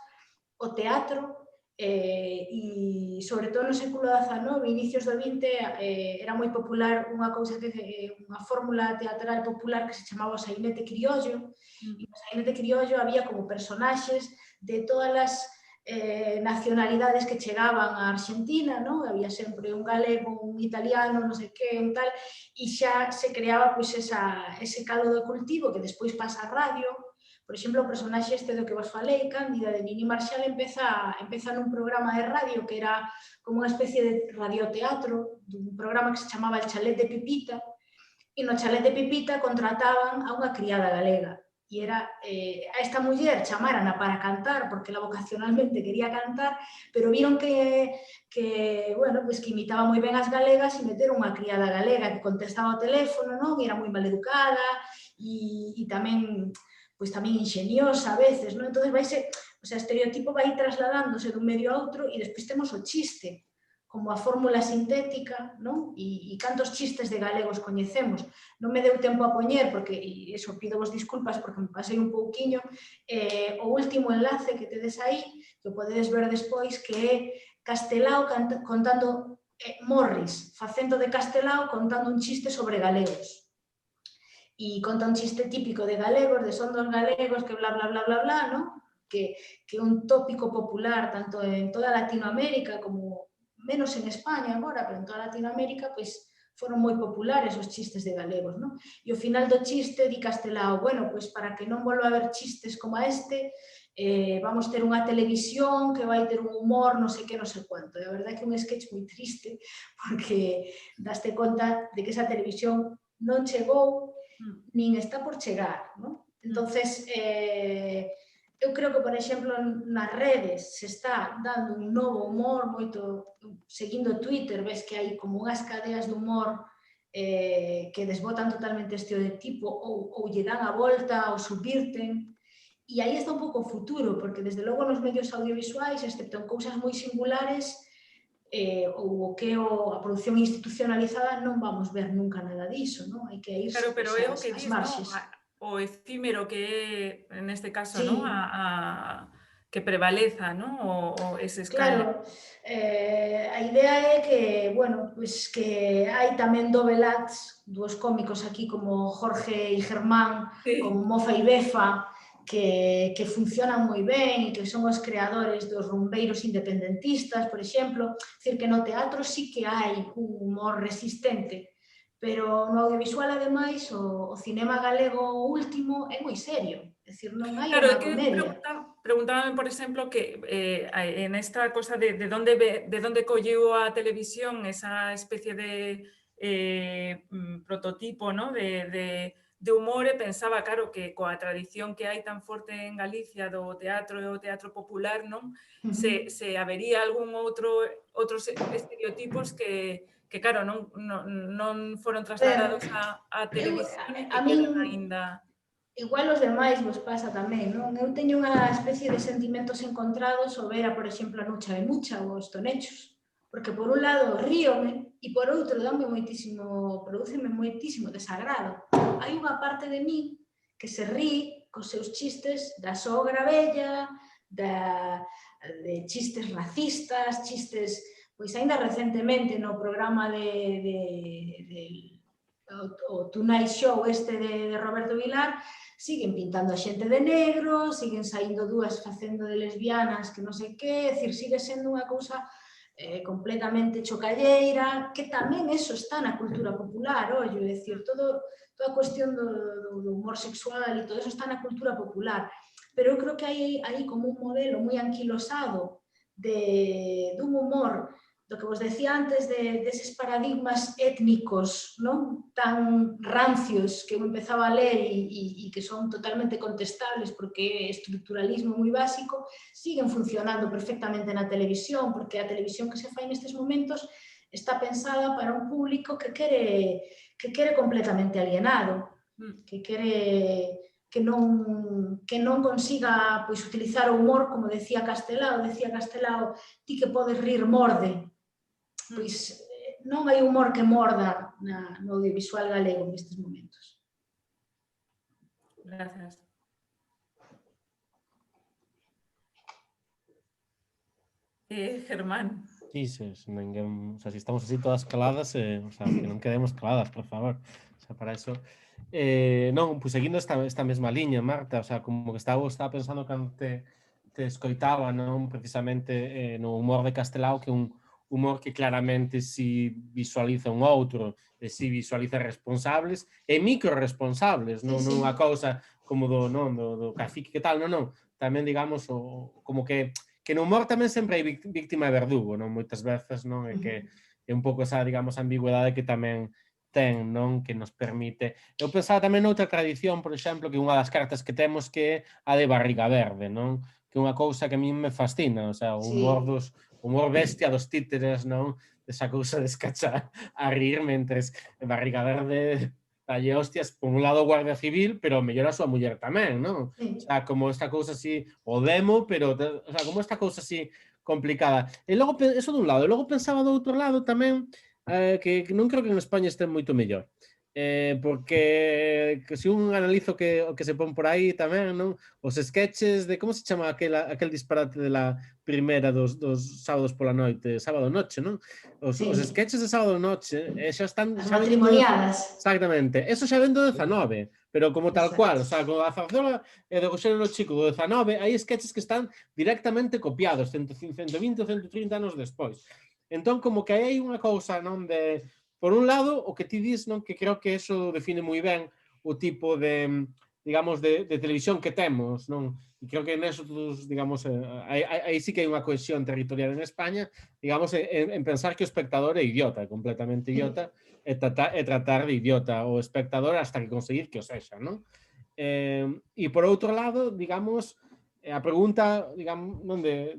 o teatro, e sobre todo no século XIX, inicios do XX, era moi popular unha cousa unha fórmula teatral popular que se chamaba o sainete criollo, e no sainete criollo había como personaxes de todas as nacionalidades que chegaban a Argentina, non? Había sempre un galego, un italiano, non sei que, un tal, e xa se creaba pois, ese caldo de cultivo que despois pasa a radio. Por exemplo, o personaxe este do que vos falei, Cándida, de Nini Marshall, empeza nun programa de radio que era como unha especie de radioteatro, dun programa que se chamaba El Chalet de Pipita, e no Chalet de Pipita contrataban a unha criada galega. E era a esta muller chamarana para cantar, porque ela vocacionalmente quería cantar, pero viron que bueno, pues que imitaba moi ben as galegas e meteron unha criada galega que contestaba o teléfono, non? E era moi maleducada e tamén pois tamén ingeniosa a veces, non? Entón, o sea, o estereotipo vai trasladándose dun medio a outro e despois temos o chiste, como a fórmula sintética, non? E cantos chistes de galegos coñecemos. Non me deu tempo a poñer, porque, e iso, pido vos disculpas porque me pasei un pouquiño, o último enlace que tedes aí, que o podedes ver despois, que é Castelao contando, Morris, facendo de Castelao contando un chiste sobre galegos. E conta un chiste típico de galegos, de son dos galegos, que bla, bla, bla, bla, bla, non? Que é un tópico popular tanto en toda Latinoamérica como menos en España agora, pero en toda Latinoamérica, pois foron moi populares os chistes de galegos, non? E ao final do chiste di Castelao, bueno, pois para que non volva a haber chistes como este, vamos ter unha televisión que vai ter un humor, non sei que, non sei cuánto. E a verdade é que é un sketch moi triste, porque daste conta de que esa televisión non chegou, nin está por chegar, non? Entonces, eu creo que, por exemplo, nas redes se está dando un novo humor, moito, seguindo Twitter, ves que hai como unhas cadeas de humor que desbotan totalmente este estereotipo ou lle dan a volta ou subvirten. E aí está un pouco o futuro, porque desde logo nos medios audiovisuais, excepto en cousas moi singulares, ou o que é a produción institucionalizada, non vamos ver nunca nada diso, non? Hai que irse ás marxes. O efímero que é, neste caso, sí. ¿no? Que prevaleza, ¿no? O ese escándalo. Claro, a idea é que, bueno, pues que hai tamén double acts dos cómicos aquí como Jorge e Germán, sí. como Mofa e Befa, que funcionan moi ben e que son os creadores dos rumbeiros independentistas, por exemplo. É dicir, que no teatro sí que hai un humor resistente, pero no audiovisual, ademais, o cinema galego último é moi serio. É dicir, non hai unha comedia. Preguntábame, por exemplo, que en esta cosa de dónde colleu a televisión esa especie de prototipo, ¿no? de humor, e pensaba, claro, que coa tradición que hai tan forte en Galicia do teatro e o teatro popular, non? Se habería algún outros estereotipos que claro, non foron trasladados a televisión e que quedan aínda... Igual os demais vos pasa tamén, non? Eu teño unha especie de sentimentos encontrados ao ver, por exemplo, a Nucha de Mucha ou os Tonechos, porque por un lado ríome e por outro produceme moitísimo desagrado. Hai unha parte de mí que se rí cos seus chistes da sogra bella, de chistes racistas, chistes, pois aínda recentemente no programa o Tonight Show este de Roberto Vilar, siguen pintando a xente de negro, siguen saindo dúas facendo de lesbianas que non sei que, é dicir, sigue sendo unha cousa completamente chocalleira, que tamén eso está na cultura popular, ollo, é dicir, toda a cuestión do humor sexual e todo eso está na cultura popular, pero eu creo que hai como un modelo moi anquilosado dun humor, do que vos decía antes, deses paradigmas étnicos, non tan rancios que eu empezaba a ler e que son totalmente contestables porque é estructuralismo moi básico, siguen funcionando perfectamente na televisión, porque a televisión que se fai nestes momentos está pensada para un público que quere completamente alienado, que non consiga pois, utilizar o humor, como decía Castelao, ti que podes rir morde. Pois non hai humor que morda no audiovisual galego nestes momentos. Gracias. Germán. Sí, se estamos así todas caladas, que non quedemos caladas, por favor. Para eso... non, pois seguindo esta mesma liña, Marta, como que estaba pensando cando te escoitaba, non, precisamente no humor de Castelao, que un humor que claramente si visualiza un outro, e si visualiza responsables e microresponsables, non unha cousa como do cacique que tal, non, tamén digamos como que no humor tamén sempre hai víctima e verdugo, non, moitas veces, non, e que é un pouco esa, digamos, ambigüedade que tamén ten, non, que nos permite. Eu pensaba tamén noutra tradición, por exemplo, que unha das cartas que temos que é a de Barriga Verde, non, que é unha cousa que a mí me fascina, o sea, o humor bestia dos títeres, non? Esa cousa de escachar a rir mentres Barriga Verde talle hostias por un lado Guardia Civil, pero mellor a súa muller tamén, non? O sea, como esta cousa así, o demo, pero, o sea, como esta cousa así complicada. E logo, eso dun lado, e logo pensaba do outro lado tamén, que non creo que en España este moito mellor. Porque se un analizo o que se pon por aí tamén, non? Os sketches de, como se chama aquel disparate de la primera dos sábados pola noite, sábado noche, non? Os sketches de sábado noche xa están... As matrimoniadas. Exactamente, eso xa ven do 19, pero como tal cual, o sea, como a Zarzuela e do Xénero Chico do 19, hai sketches que están directamente copiados 120 ou 130 anos despois. Entón, como que hai unha cousa, non, de... Por un lado, o que ti dis, non, que creo que eso define moi ben o tipo de, digamos, de televisión que temos, non? E creo que neso todos, digamos, aí sí que hai unha cohesión territorial en España, digamos, en pensar que o espectador é idiota, completamente idiota, e tratar de idiota o espectador hasta que conseguir que o sexa, non? E por outro lado, digamos, a pregunta, digamos, non, de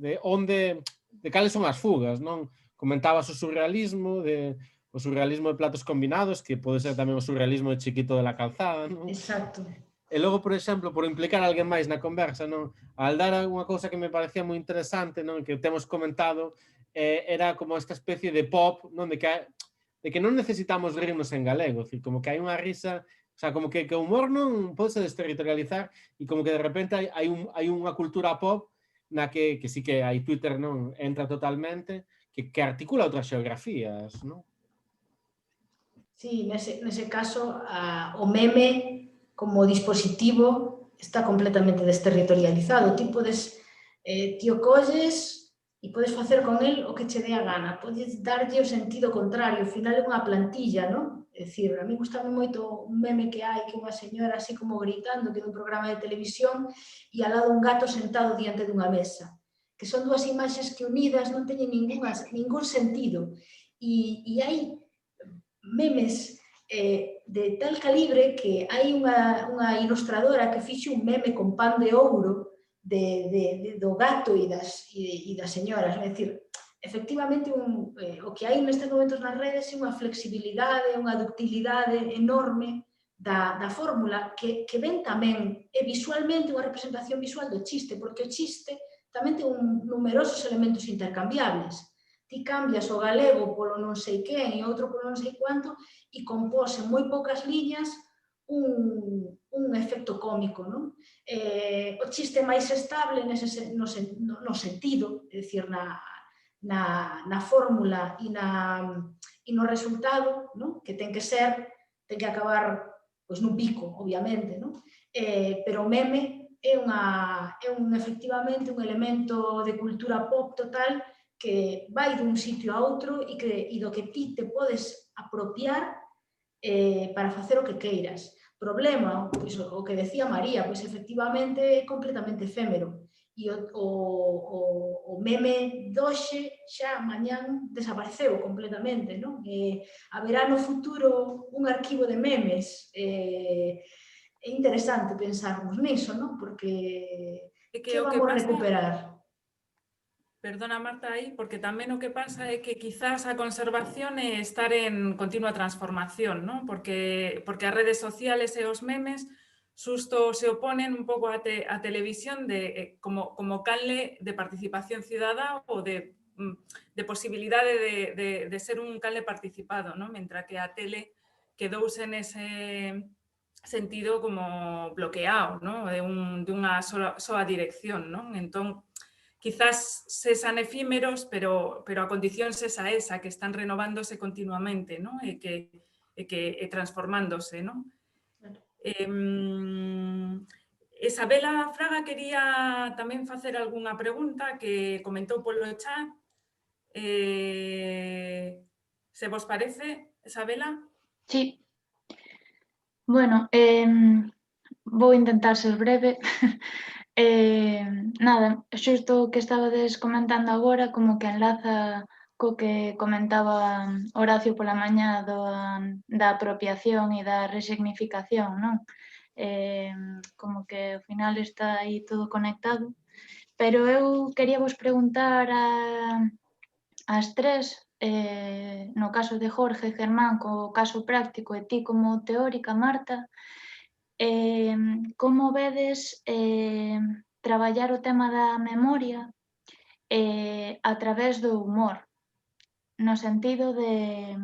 cales son as fugas, non? Comentabas o surrealismo, o surrealismo de platos combinados, que pode ser tamén o surrealismo de Chiquito de la Calzada, non? Exacto. E logo, por exemplo, por implicar a alguén máis na conversa, non? A Aldara, unha cousa que me parecía moi interesante, non, que temos comentado, era como esta especie de pop, non, de que non necesitamos rirnos en galego, é dicir, como que hai unha risa, o sea, como que o humor non pode se desterritorializar e como que de repente hai unha cultura pop na que sí que hai Twitter, non, entra totalmente, que articula outras xeografías, non? Sí, nese caso, o meme como dispositivo está completamente desterritorializado. Ti podes, ti o colles e podes facer con el o que che dé a gana. Podes darlle o sentido contrario, ao final é unha plantilla, non? É dicir, a mí gustame moito un meme que hai, que unha señora así como gritando, que é un programa de televisión, e al lado un gato sentado diante dunha mesa. Que son dúas imaxes que unidas non teñen ningún sentido. E hai memes de tal calibre que hai unha ilustradora que fixe un meme con pan de ouro do gato e das señoras. É dicir, efectivamente, o que hai nestes momentos nas redes é unha flexibilidade, unha ductilidade enorme da fórmula que ven tamén visualmente unha representación visual do chiste, porque o chiste tamén ten numerosos elementos intercambiables. Ti cambias o galego polo non sei quen e outro polo non sei cuánto e compós en moi poucas liñas un efecto cómico, non? O chiste máis estable no sentido, é dicir, na fórmula e no resultado, non? Que ten que ten que acabar pois, nun pico, obviamente, non? Pero o meme é efectivamente un elemento de cultura pop total que vai dun sitio a outro e do que ti te podes apropiar para facer o que queiras. Problema, pois, o que decía María, pois efectivamente é completamente efémero. E o meme doxe xa mañán desapareceu completamente, non? Haberá no futuro un arquivo de memes. É interesante pensarmos niso, non? Porque que o que vamos pasa, recuperar? perdona Marta aí, porque tamén o que pasa é que quizás a conservación é estar en continua transformación, non? Porque as redes sociales e os memes susto se oponen un pouco a televisión como canle de participación cidadá ou de posibilidade de ser un canle participado, non? Mentre que a tele quedouse nese sentido como bloqueado, non? De unha soa dirección, non? Entón, quizás sean efímeros, pero a condición sesa esa, que están renovándose continuamente, non? E transformándose, non? Isabela Fraga quería tamén facer algunha pregunta que comentou polo chat. Se vos parece, Isabela? Sí. Bueno, vou intentar ser breve. Nada, xusto o que estabades comentando agora, como que enlaza co que comentaba Horacio pola mañá da apropiación e da resignificación, non? Como que ao final está aí todo conectado. Pero eu quería vos preguntar ás tres, no caso de Jorge, Germán, co caso práctico, e ti como teórica, Marta, como vedes traballar o tema da memoria a través do humor? No sentido de,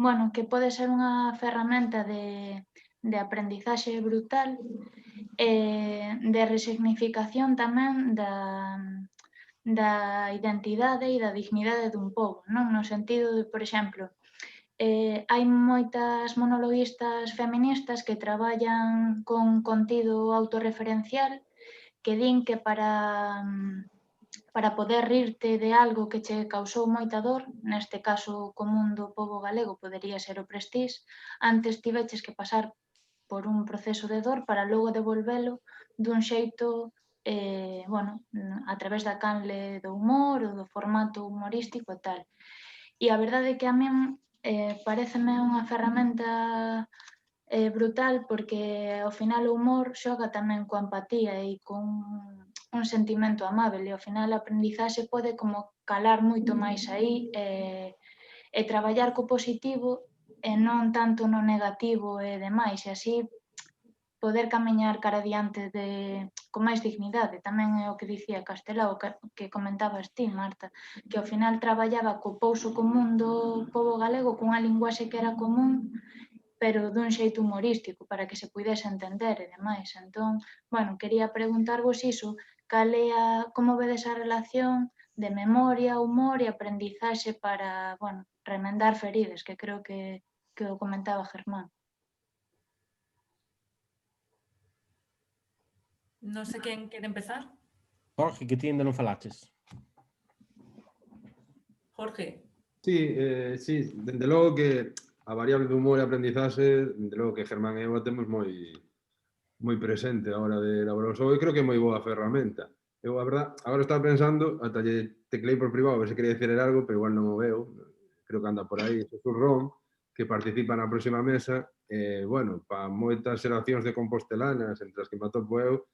bueno, que pode ser unha ferramenta de aprendizaxe brutal, de resignificación tamén da identidade e da dignidade dun pobo, non? No sentido de, por exemplo, hai moitas monologuistas feministas que traballan con contido autorreferencial que din que para poder rirte de algo que che causou moita dor, neste caso común do pobo galego podería ser o Prestige, antes tiveches que pasar por un proceso de dor para logo devolvelo dun xeito, bueno, a través da canle do humor ou do formato humorístico e tal. E a verdade é que a min pareceme unha ferramenta brutal porque ao final o humor xoga tamén coa empatía e con un sentimento amável e ao final a aprendizaxe pode como calar moito máis aí e traballar co positivo e non tanto no negativo e demais, e así poder camiñar cara adiante con máis dignidade. Tamén é o que dicía Castelao, que comentabas ti, Marta, que ao final traballaba co pouso común do pobo galego cunha linguaxe que era común, pero dun xeito humorístico, para que se pudese entender e demais. Entón, bueno, quería preguntarvos iso, como vedes a relación de memoria, humor e aprendizaxe para, bueno, remendar feridas, que creo que o comentaba Germán. Non sei quen quere empezar. Jorge, que ti ainda non falaches. Jorge. Sí, dende logo que a variable do humor e aprendizaxe, dende logo que Germán e eu a temos moi presente a hora de elaborar o xogo e creo que é moi boa ferramenta. Eu, a verdad, agora estaba pensando, ata lle teclei por privado, a ver se quería decir algo, pero igual non o veo. Creo que anda por aí Jesús Ron, que participa na próxima mesa. Bueno, para moitas xeracións de compostelanas, entre as que me atopo eu,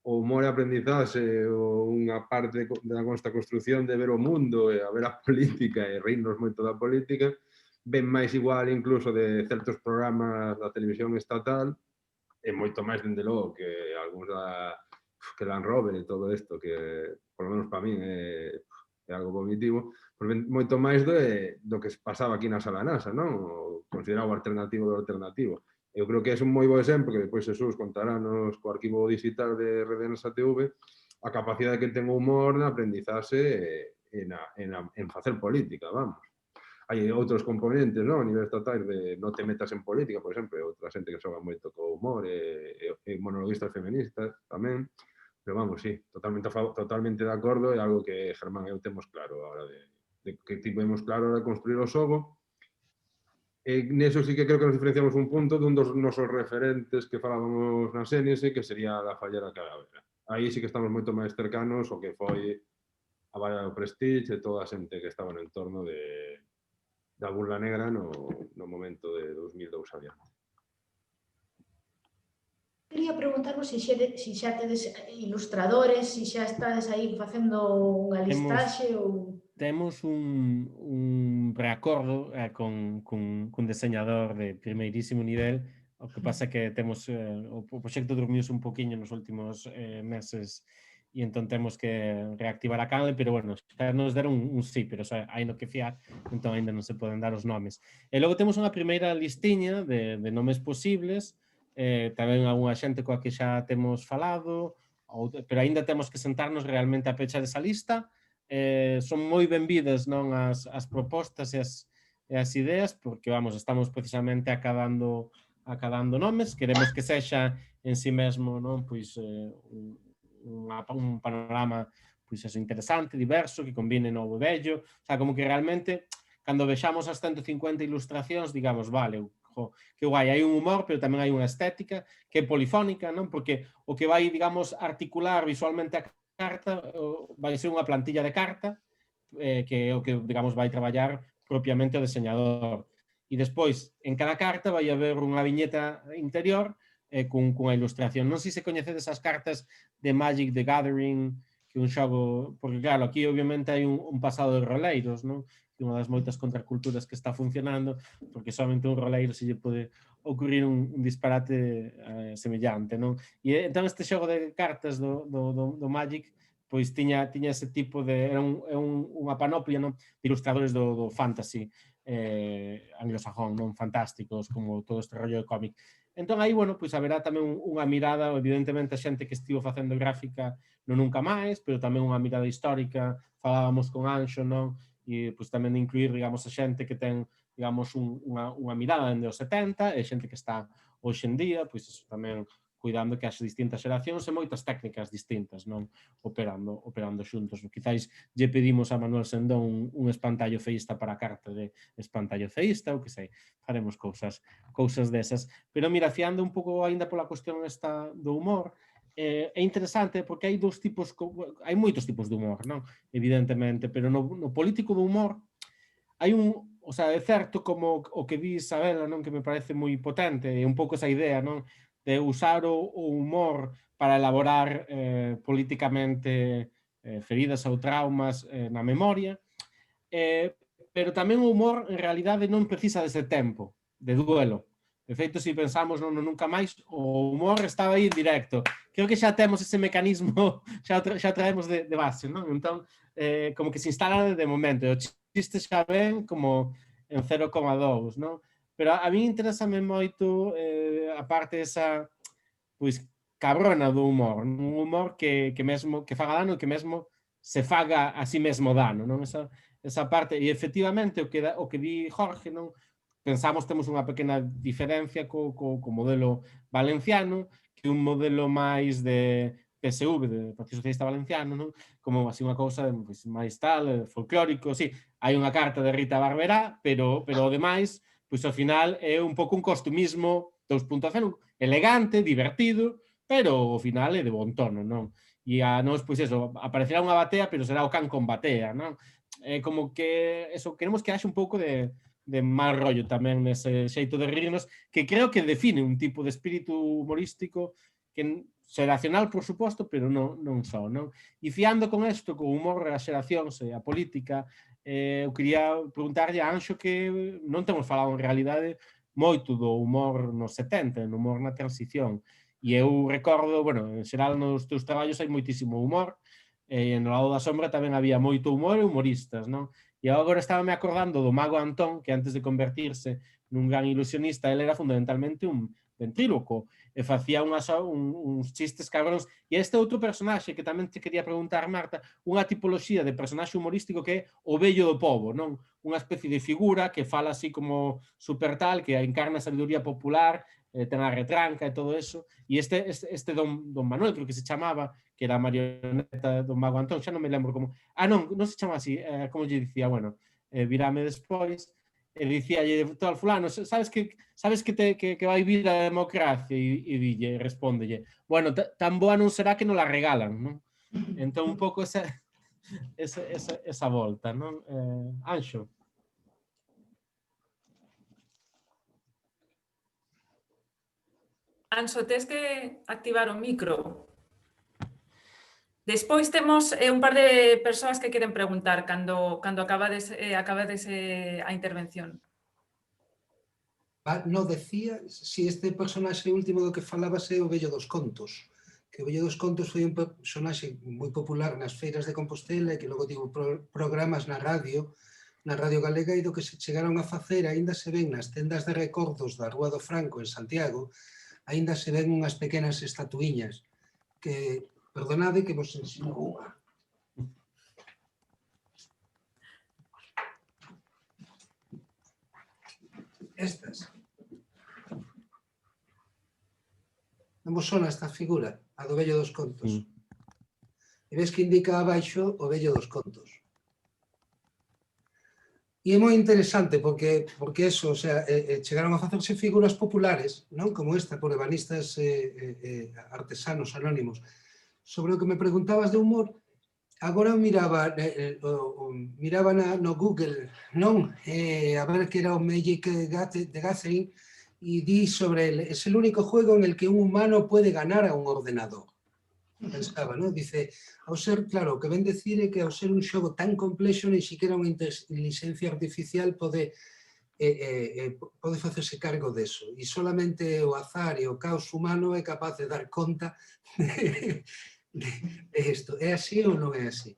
o humor e aprendizaxe ou unha parte da nosa construción de ver o mundo e a ver a política e reírnos moito da política, ven máis igual incluso de certos programas da televisión estatal e moito máis, dende logo, que algúns que Land Rover e todo isto, que, por lo menos para min, é algo vomitivo, moito máis do que pasaba aquí na Sala NASA, non? O considerado alternativo do alternativo. Eu creo que é un moi bo exemplo, que depois Jesús contarános co arquivo digital de Redensa TV, a capacidade que ten o humor na aprendizaxe e en facer política, vamos. hai outros componentes, non? A nivel estatal de non te metas en política, por exemplo, outra xente que xoga moito co humor, e monologuistas feministas tamén, pero vamos, sí, totalmente de acordo, é algo que Germán e eu temos claro a hora de que tivemos claro a hora de construir o xogo. E neso sí que creo que nos diferenciamos un punto dun dos nosos referentes que falábamos na Xénese, que sería a Fallera Calavera. Aí sí que estamos moito máis cercanos ao que foi a Valla do Prestige e toda a xente que estaba no entorno da Burla Negra no momento de 2002 adiante. Quería preguntarvos se xa tedes ilustradores, se xa estades aí facendo unha listaxe ou... Temos un preacordo cun deseñador de primeirísimo nivel, o que pasa que temos o proxecto dormiuse un poquinho nos últimos meses e entón temos que reactivar a canle, pero bueno, xa nos deron un sí, pero xa hai no que fiar, entón ainda non se poden dar os nomes. E logo temos unha primeira listiña de nomes posibles, tamén algunha xente coa que xa temos falado, pero ainda temos que sentarnos realmente a pechar esa lista. Son moi benvidas, non, as propostas e as ideas, porque vamos, estamos precisamente acabando nomes, queremos que sexa en si mesmo, non, pois un panorama pois eso, interesante, diverso, que combine novo e vello, o sea, como que realmente cando vexamos as 150 ilustracións, digamos, vale, que guai, hai un humor, pero tamén hai unha estética que é polifónica, non? Porque o que vai, digamos, articular visualmente a carta vai ser unha plantilla de carta que é o que, digamos, vai traballar propiamente o diseñador. E despois, en cada carta vai haber unha viñeta interior cunha ilustración. Non sei se coñecedes as cartas de Magic the Gathering, que é un xogo, porque claro, aquí obviamente hai un pasado de roleiros, non? Que unha das moitas contraculturas que está funcionando, porque somente un roleiro se lle pode ocurrir un disparate semellante, non? E entón este xogo de cartas do Magic pois tiña ese tipo de... Era unha panoplia, non? De ilustradores do fantasy anglosajón, non? Fantásticos, como todo este rollo de cómic. Entón aí, bueno, pois haberá tamén unha mirada, evidentemente a xente que estivo facendo gráfica no Nunca Máis, pero tamén unha mirada histórica, falábamos con Anxo, non? E pois tamén de incluir, digamos, a xente que ten, digamos, unha mirada dende os 70 e xente que está hoxe en día, pois eso tamén cuidando que haxe distintas xeracións e moitas técnicas distintas, non? Operando xuntos. Quizáis lle pedimos a Manuel Sendón un espantallo feísta para a carta de espantallo feísta, ou que sei, faremos cousas desas. Pero mira, fiando un pouco ainda pola cuestión esta do humor, é interesante porque hai moitos tipos de humor, non? Evidentemente, pero no político do humor hai o sea, é certo como o que di Isabela, non? Que me parece moi potente, e un pouco esa idea, non? De usar o humor para elaborar políticamente feridas ou traumas na memoria, pero tamén o humor en realidade non precisa dese tempo de duelo. De feito, se pensamos no Nunca Máis, o humor estaba aí en directo. Creo que xa temos ese mecanismo, xa traemos de base, non? Entón, como que se instala de momento, o chiste xa ven como en 0,2, non? Pero a mí interésame moito a parte esa, pois, cabrona do humor, un humor que mesmo que faga dano, que mesmo se faga a si mesmo dano, non? Esa parte, e efectivamente o que di Jorge, non? Pensamos, temos unha pequena diferencia co modelo valenciano, que un modelo máis de PSV, de Partido Socialista Valenciano, non? Como así unha cousa pois, máis tal, folclórico, sí. Hai unha carta de Rita Barberá, pero o demais, pois ao final é un pouco un costumismo 2.0, elegante, divertido, pero ao final é de bon tono, non? E a nós, pois eso, aparecerá unha batea, pero será o can con batea, non? É como que, eso, queremos que haxe un pouco de mal rollo tamén nese xeito de rirnos, que creo que define un tipo de espírito humorístico que xeracional, por suposto, pero non só, non? E fiando con isto, co humor, as xeracións e a política, eu quería preguntarlle a Anxo que non temos falado en realidade moito do humor nos 70, no humor na transición. E eu recordo, bueno, en xeral nos teus traballos hai moitísimo humor, e no Lado da Sombra tamén había moito humor e humoristas, non? E agora estaba me acordando do Mago Antón, que antes de convertirse nun gran ilusionista, ele era fundamentalmente un ventríloco, e facía uns chistes cabróns. E este outro personaxe que tamén te quería preguntar, Marta, unha tipoloxía de personaxe humorístico que é o vello do pobo, non? Unha especie de figura que fala así como super tal, que encarna a sabiduría popular, ten a retranca e todo eso. E este don Manuel, creo que se chamaba, que era a marioneta do Mago Antón, xa non me lembro como... non se chama así, como lle dicía, bueno, virame despois, e dicíalle todo fulano, sabes que vai vir a democracia? E dille, respóndelle, bueno, tan boa non será que non la regalan, non? Entón un pouco esa volta, non? Anxo. Anxo, tes que activar o micro. Despois temos un par de persoas que queren preguntar cando acabades a intervención. No, decía, si este personaxe último do que falabase é o Vello dos Contos, que o Vello dos Contos foi un personaxe moi popular nas feiras de Compostela e que logo tivo programas na radio galega e do que se chegaron a facer, aínda se ven nas tendas de recordos da Rúa do Franco en Santiago, aínda se ven unhas pequenas estatuiñas que, perdonade que vos ensino unha. Estas. Non vos sona esta figura, a do Vello dos Contos. E ves que indica abaixo o Vello dos Contos. E é moi interesante porque eso, o sea, chegaron a facerse figuras populares, non? Como esta, por ebanistas artesanos anónimos. Sobre o que me preguntabas de humor, agora miraba no Google, non? A ver que era o Magic the Gathering e di sobre él, es el único juego en el que un humano puede ganar a un ordenador. Pensaba, non? Dice, ao ser, claro, o que ven decir é que ao ser un xogo tan complexo, ni siquiera unha inteligencia artificial pode facerse cargo deso. E solamente o azar e o caos humano é capaz de dar conta de isto. É así ou non é así?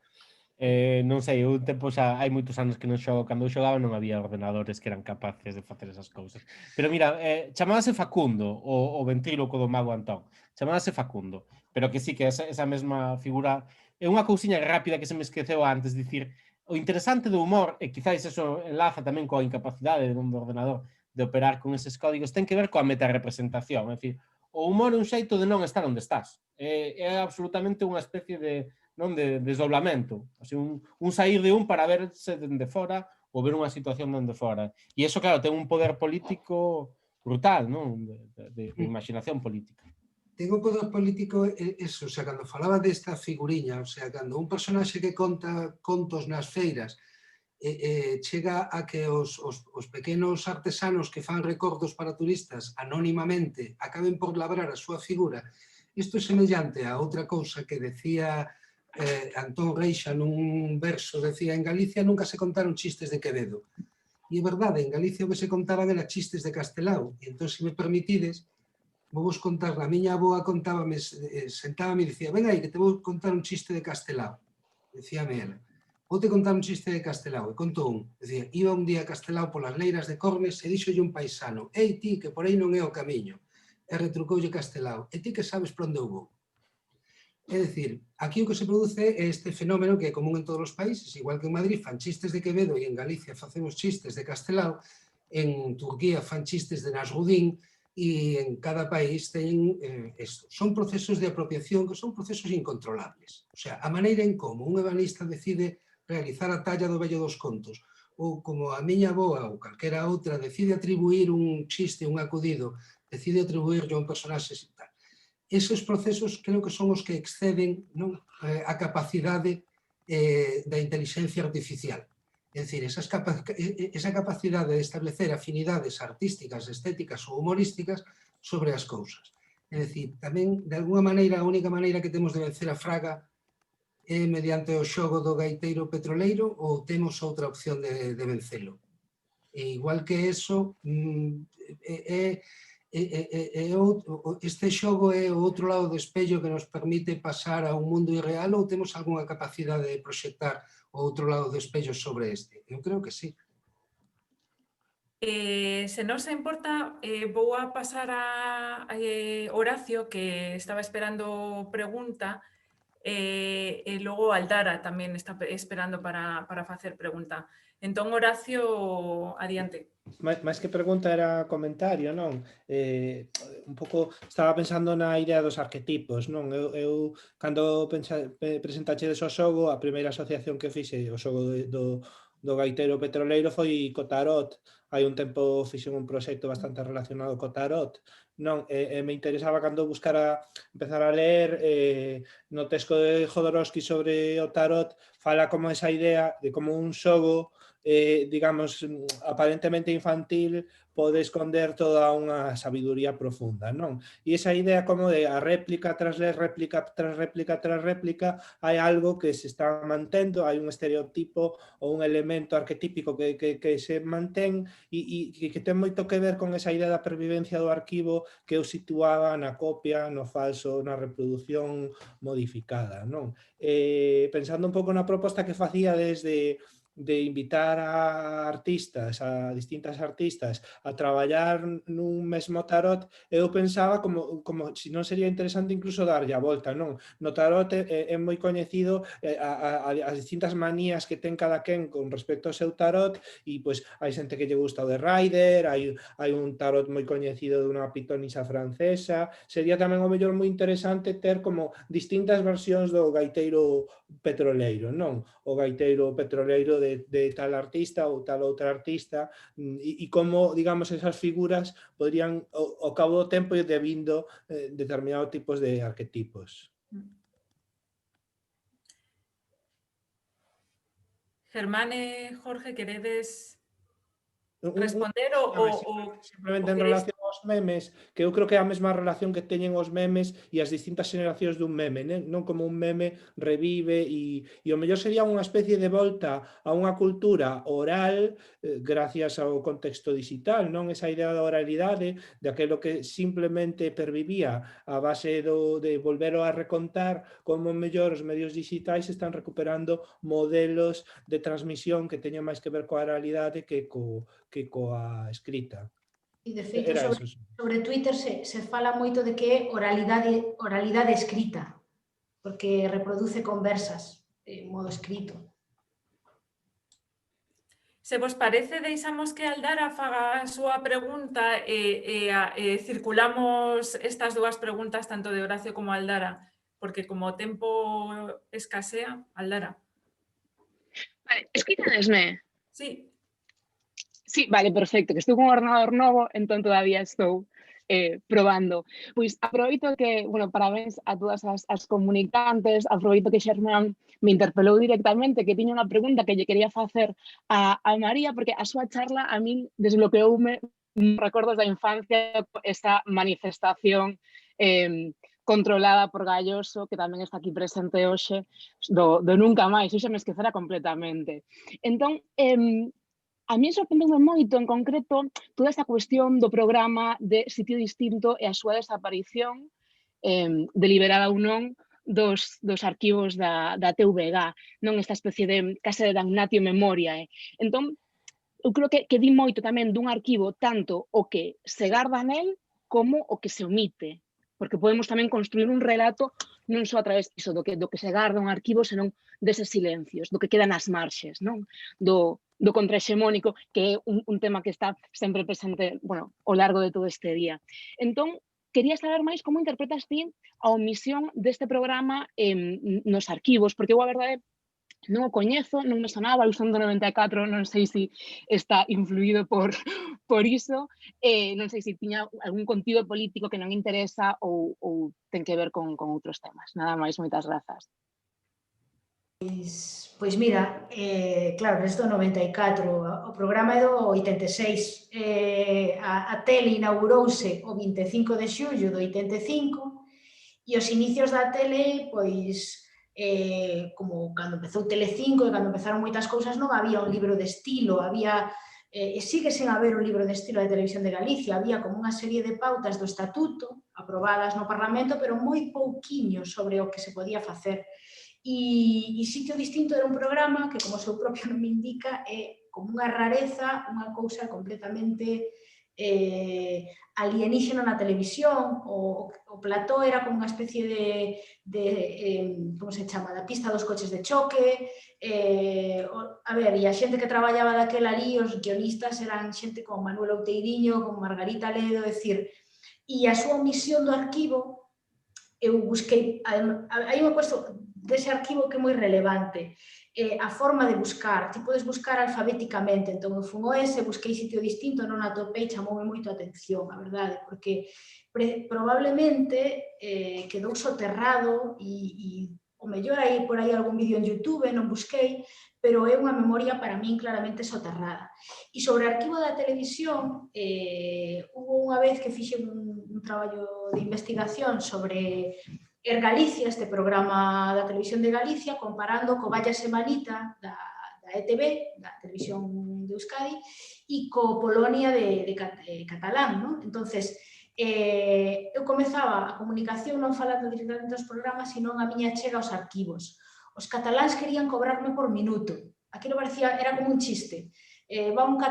Non sei, un tempo xa hai moitos anos que non xogo, cando eu xogaba non había ordenadores que eran capaces de facer esas cousas. Pero mira, chamábase Facundo, o ventríloco do Mago Antón, chamábase Facundo, pero que sí que esa mesma figura é unha cousiña rápida que se me esqueceu antes, dicir, o interesante do humor, e quizáis eso enlaza tamén coa incapacidade do ordenador de operar con eses códigos, ten que ver coa metarepresentación, é dicir, o humor é un xeito de non estar onde estás, é absolutamente unha especie de desdoblamento, así, un sair de un para verse dende fora ou ver unha situación dende fora. E iso, claro, ten un poder político brutal, non? De imaginación política. Ten un poder político, eso, o sea, cando falaba desta figuriña, o sea, cando un personaxe que conta contos nas feiras chega a que os pequenos artesanos que fan recordos para turistas anónimamente acaben por labrar a súa figura, isto é semellante a outra cousa que decía Antón Reixa nun verso, decía, en Galicia nunca se contaron chistes de Quevedo. E é verdade, en Galicia o que se contaban eran chistes de Castelao. E entón, se me permitides, vou vos contar, a miña aboa contábame, sentábame e dicía, ven aí que te vou contar un chiste de Castelao. Decíame ela, vou te contar un chiste de Castelao. E contou un, decía, iba un día a Castelao polas leiras de Cornes e díxolle un paisano, ei ti, que por aí non é o camiño. E retrucoulle Castelao, e ti que sabes por onde eu vou? É dicir, aquí o que se produce é este fenómeno que é común en todos os países, igual que en Madrid fan chistes de Quevedo e en Galicia facemos chistes de Castelao, en Turquía fan chistes de Nasrudín e en cada país ten isto. Son procesos de apropiación que son procesos incontrolables. O sea, a maneira en como un ebanista decide realizar a talla do Vello dos Contos ou como a miña aboa ou calquera outra decide atribuir un chiste, un acudido, decide atribuirlo a un personaxe tal. Esos procesos creo que son os que exceden, non, a capacidade da inteligencia artificial. É dicir, esa capacidade de establecer afinidades artísticas, estéticas ou humorísticas sobre as cousas. É dicir, tamén, de alguna maneira, a única maneira que temos de vencer a fraga é mediante o xogo do gaiteiro petroleiro ou temos outra opción de vencelo. E igual que eso, este xogo é o outro lado do espello que nos permite pasar a un mundo irreal ou temos algunha capacidade de proxectar o outro lado do espello sobre este? Eu creo que sí. se non se importa, vou a pasar a Horacio, que estaba esperando pregunta, e logo Aldara tamén está esperando para facer pregunta. Entón, Horacio, adiante. Máis que pregunta era comentario, non? Un pouco estaba pensando na idea dos arquetipos, non? Eu cando presentachedes o xogo, a primeira asociación que fixe o xogo do gaiteiro petroleiro foi co tarot. Hai un tempo fixen un proxecto bastante relacionado co tarot, non? Me interesaba cando buscara empezar a ler no texto de Jodorowsky sobre o tarot, fala como esa idea de como un xogo digamos, aparentemente infantil pode esconder toda unha sabiduría profunda, non? E esa idea como de a réplica tras réplica tras réplica tras réplica, hai algo que se está mantendo, hai un estereotipo ou un elemento arquetípico que se mantén e que ten moito que ver con esa idea da pervivencia do arquivo que eu situaba na copia, no falso, na reproducción modificada, non? Pensando un pouco na proposta que facía desde de invitar a artistas, a distintas artistas, a traballar nun mesmo tarot, eu pensaba como se non sería interesante incluso darlle a volta, non? No tarot é moi coñecido as distintas manías que ten cada quen con respecto ao seu tarot e pois hai xente que lle gusta o de Rider, hai un tarot moi coñecido dunha pitonisa francesa, sería tamén o mellor moi interesante ter como distintas versións do gaiteiro petroleiro, non? O gaiteiro petroleiro de tal artista ou tal outra artista e como, digamos, esas figuras podrían, ao cabo do tempo, ir devindo determinados tipos de arquetipos. Germán e Jorge, queredes responder ou simplemente en relación aos memes, que eu creo que é a mesma relación que teñen os memes e as distintas xeracións dun meme, non como un meme revive e o mellor sería unha especie de volta a unha cultura oral gracias ao contexto digital, non? Esa idea da oralidade, de aquilo que simplemente pervivía a base de volvero a recontar, como mellor os medios digitais están recuperando modelos de transmisión que teñen máis que ver coa oralidade que coa escrita. E de feito, sobre Twitter se fala moito de que é oralidade escrita, porque reproduce conversas en modo escrito. Se vos parece, deixamos que Aldara faga a súa pregunta e circulamos estas dúas preguntas, tanto de Horacio como Aldara, porque como o tempo escasea, Aldara. Vale, escoitadesme? Sí. Sí, vale, perfecto, que estou con un ordenador novo, entón todavía estou probando. Pois aproveito que, bueno, parabéns a todas as comunicantes, aproveito que Xermán me interpelou directamente, que tiña unha pregunta que lle quería facer a María, porque a súa charla a min desbloqueoume recordos da infancia, esa manifestación controlada por Galloso, que tamén está aquí presente hoxe, do Nunca Máis, hoxe me esquecera completamente. Entón, a mí sorprendeume moito, en concreto, toda esta cuestión do programa de Sitio Distinto e a súa desaparición, deliberada ou non, dos arquivos da TVG, non esta especie de casa de damnatio memoria. Entón, eu creo que di moito tamén dun arquivo tanto o que se garda nel como o que se omite, porque podemos tamén construir un relato non só a través diso, do que se garda un arquivo, senón deses silencios, do que queda nas marxes, non? Do contrahexemónico, que é un tema que está sempre presente, bueno, ao largo de todo este día. Entón, quería saber máis como interpretas ti a omisión deste programa nos arquivos, porque eu a verdade non o coñezo, non me sonaba, eu son do 94, non sei se está influído por iso, non sei se tiña algún contido político que non interesa ou ten que ver con outros temas. Nada máis, moitas grazas. Pois mira, claro, desde o 94, o programa é do 86, a tele inaugurouse o 25 de xullo do 85 e os inicios da tele, pois, como cando empezou Telecinco e cando empezaron moitas cousas, non había un libro de estilo, había, e sigue sen haber un libro de estilo de Televisión de Galicia, había como unha serie de pautas do estatuto aprobadas no Parlamento, pero moi pouquiño sobre o que se podía facer. E Sitio Distinto era un programa que, como o seu propio nome indica, é como unha rareza, unha cousa completamente alienígena na televisión. O plató era como unha especie de como se chama, da pista dos coches de choque. A ver, e a xente que traballaba daquela ali, os guionistas eran xente como Manuel Outeiriño, como Margarita Ledo, decir, e a súa misión do arquivo, eu busquei, hai unha cuestión dese arquivo que é moi relevante, a forma de buscar. Ti podes buscar alfabéticamente, entón eu fun o ese, busquei sitio distinto, non atopei, chamoume moito a atención, a verdade, porque probablemente quedou soterrado e o mellor hai por aí algún vídeo en YouTube, non busquei, pero é unha memoria para min claramente soterrada. E sobre o arquivo da televisión, hubo unha vez que fixen un traballo de investigación sobre Galicia, este programa da televisión de Galicia, comparando co Vaya Semanita da ETV, da televisión de Euskadi, e co Polonia de catalán, non? Entonces, eu comezaba a comunicación non falando directamente dos programas, sino a miña chega aos arquivos. Os cataláns querían cobrarme por minuto. Aquilo parecía, era como un chiste. Va un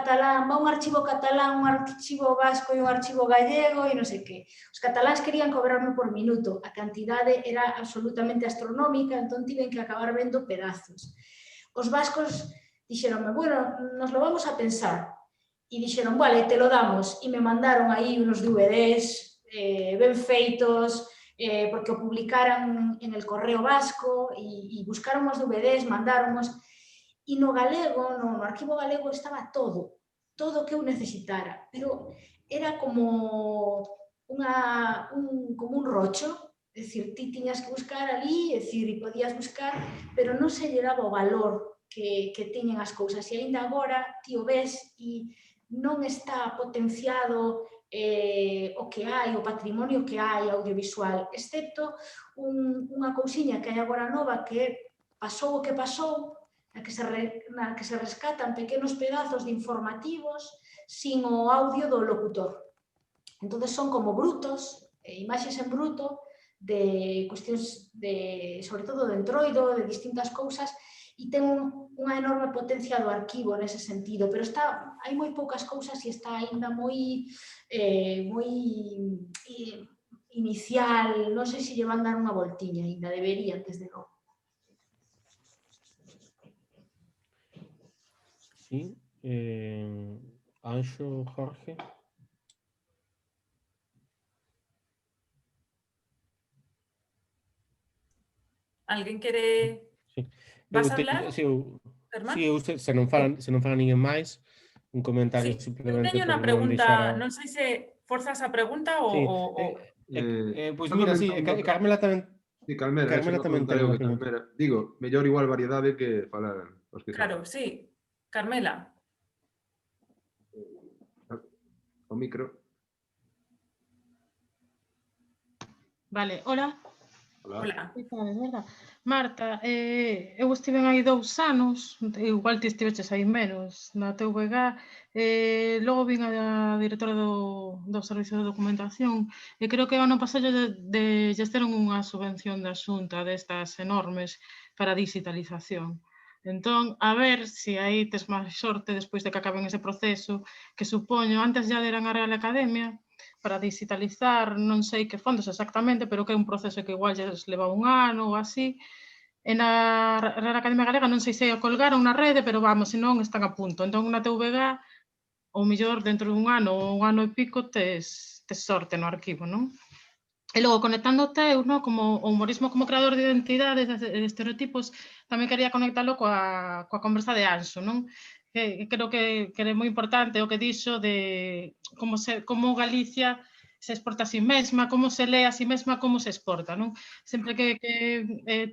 archivo catalán, un archivo vasco e un archivo gallego e non sei que. Os cataláns querían cobrarme por minuto, a cantidade era absolutamente astronómica, entón tiven que acabar vendo pedazos. Os vascos dixeronme, bueno, nos lo vamos a pensar, e dixeron, vale, te lo damos, e me mandaron aí unos DVDs ben feitos, porque o publicaran en el Correo Vasco, e buscaron os DVDs, mandáronmos. E no galego, no arquivo galego, estaba todo o que eu necesitara, pero era como un rocho, é dicir, ti tiñas que buscar ali, é dicir, e podías buscar, pero non se lle daba o valor que teñen as cousas, e aínda agora ti o ves e non está potenciado o que hai, o patrimonio que hai audiovisual, excepto unha cousiña que hai agora nova que pasou o que pasou, na que se rescatan pequenos pedazos de informativos sin o audio do locutor. Entón, son como brutos, imaxes en bruto, de cuestións, sobre todo de entroido, de distintas cousas, e ten unha enorme potencia do arquivo nese sentido, pero hai moi poucas cousas e está aínda moi inicial, non sei se lle van dar unha voltiña, aínda deberían, desde logo. Sí, Anxo, Jorge. Alguén quere... Sí. Vas a hablar? Sí, Germán? se non fala ninguén máis, un comentario Sí, eu simplemente teño unha por non deixar pregunta, non sei se forzas a pregunta ou... Pois mira, sí, Carmela tamén... Sí, Calmera, Carmela tamén ten unha pregunta. Digo, mellor igual variedade que falar os que Claro, sí. Carmela. O micro. Vale, hola. Hola. Marta, eu estiven aí 2 anos, igual ti estiveches aí menos, na TVG, logo vin a directora do Servicio de Documentación, e creo que ano pasado lles deron unha subvención da Xunta destas enormes para a digitalización. Entón, a ver se aí tes máis sorte despois de que acaben ese proceso, que supoño, antes ya deran a Real Academia, para digitalizar, non sei que fondos exactamente, pero que é un proceso que igual lles leva un ano ou así. E na Real Academia Galega non sei se o colgaron na rede, pero vamos, se non están a punto. Entón, na TVG, ou mellor dentro dun ano ou un ano e pico, tes sorte no arquivo, non? E logo, conectando o teu, como o humorismo como creador de identidades, de estereotipos, tamén quería conectalo coa conversa de Anxo, non? Creo que é moi importante o que dixo de como Galicia se exporta a si mesma, como se lee a si mesma, como se exporta, non? Sempre que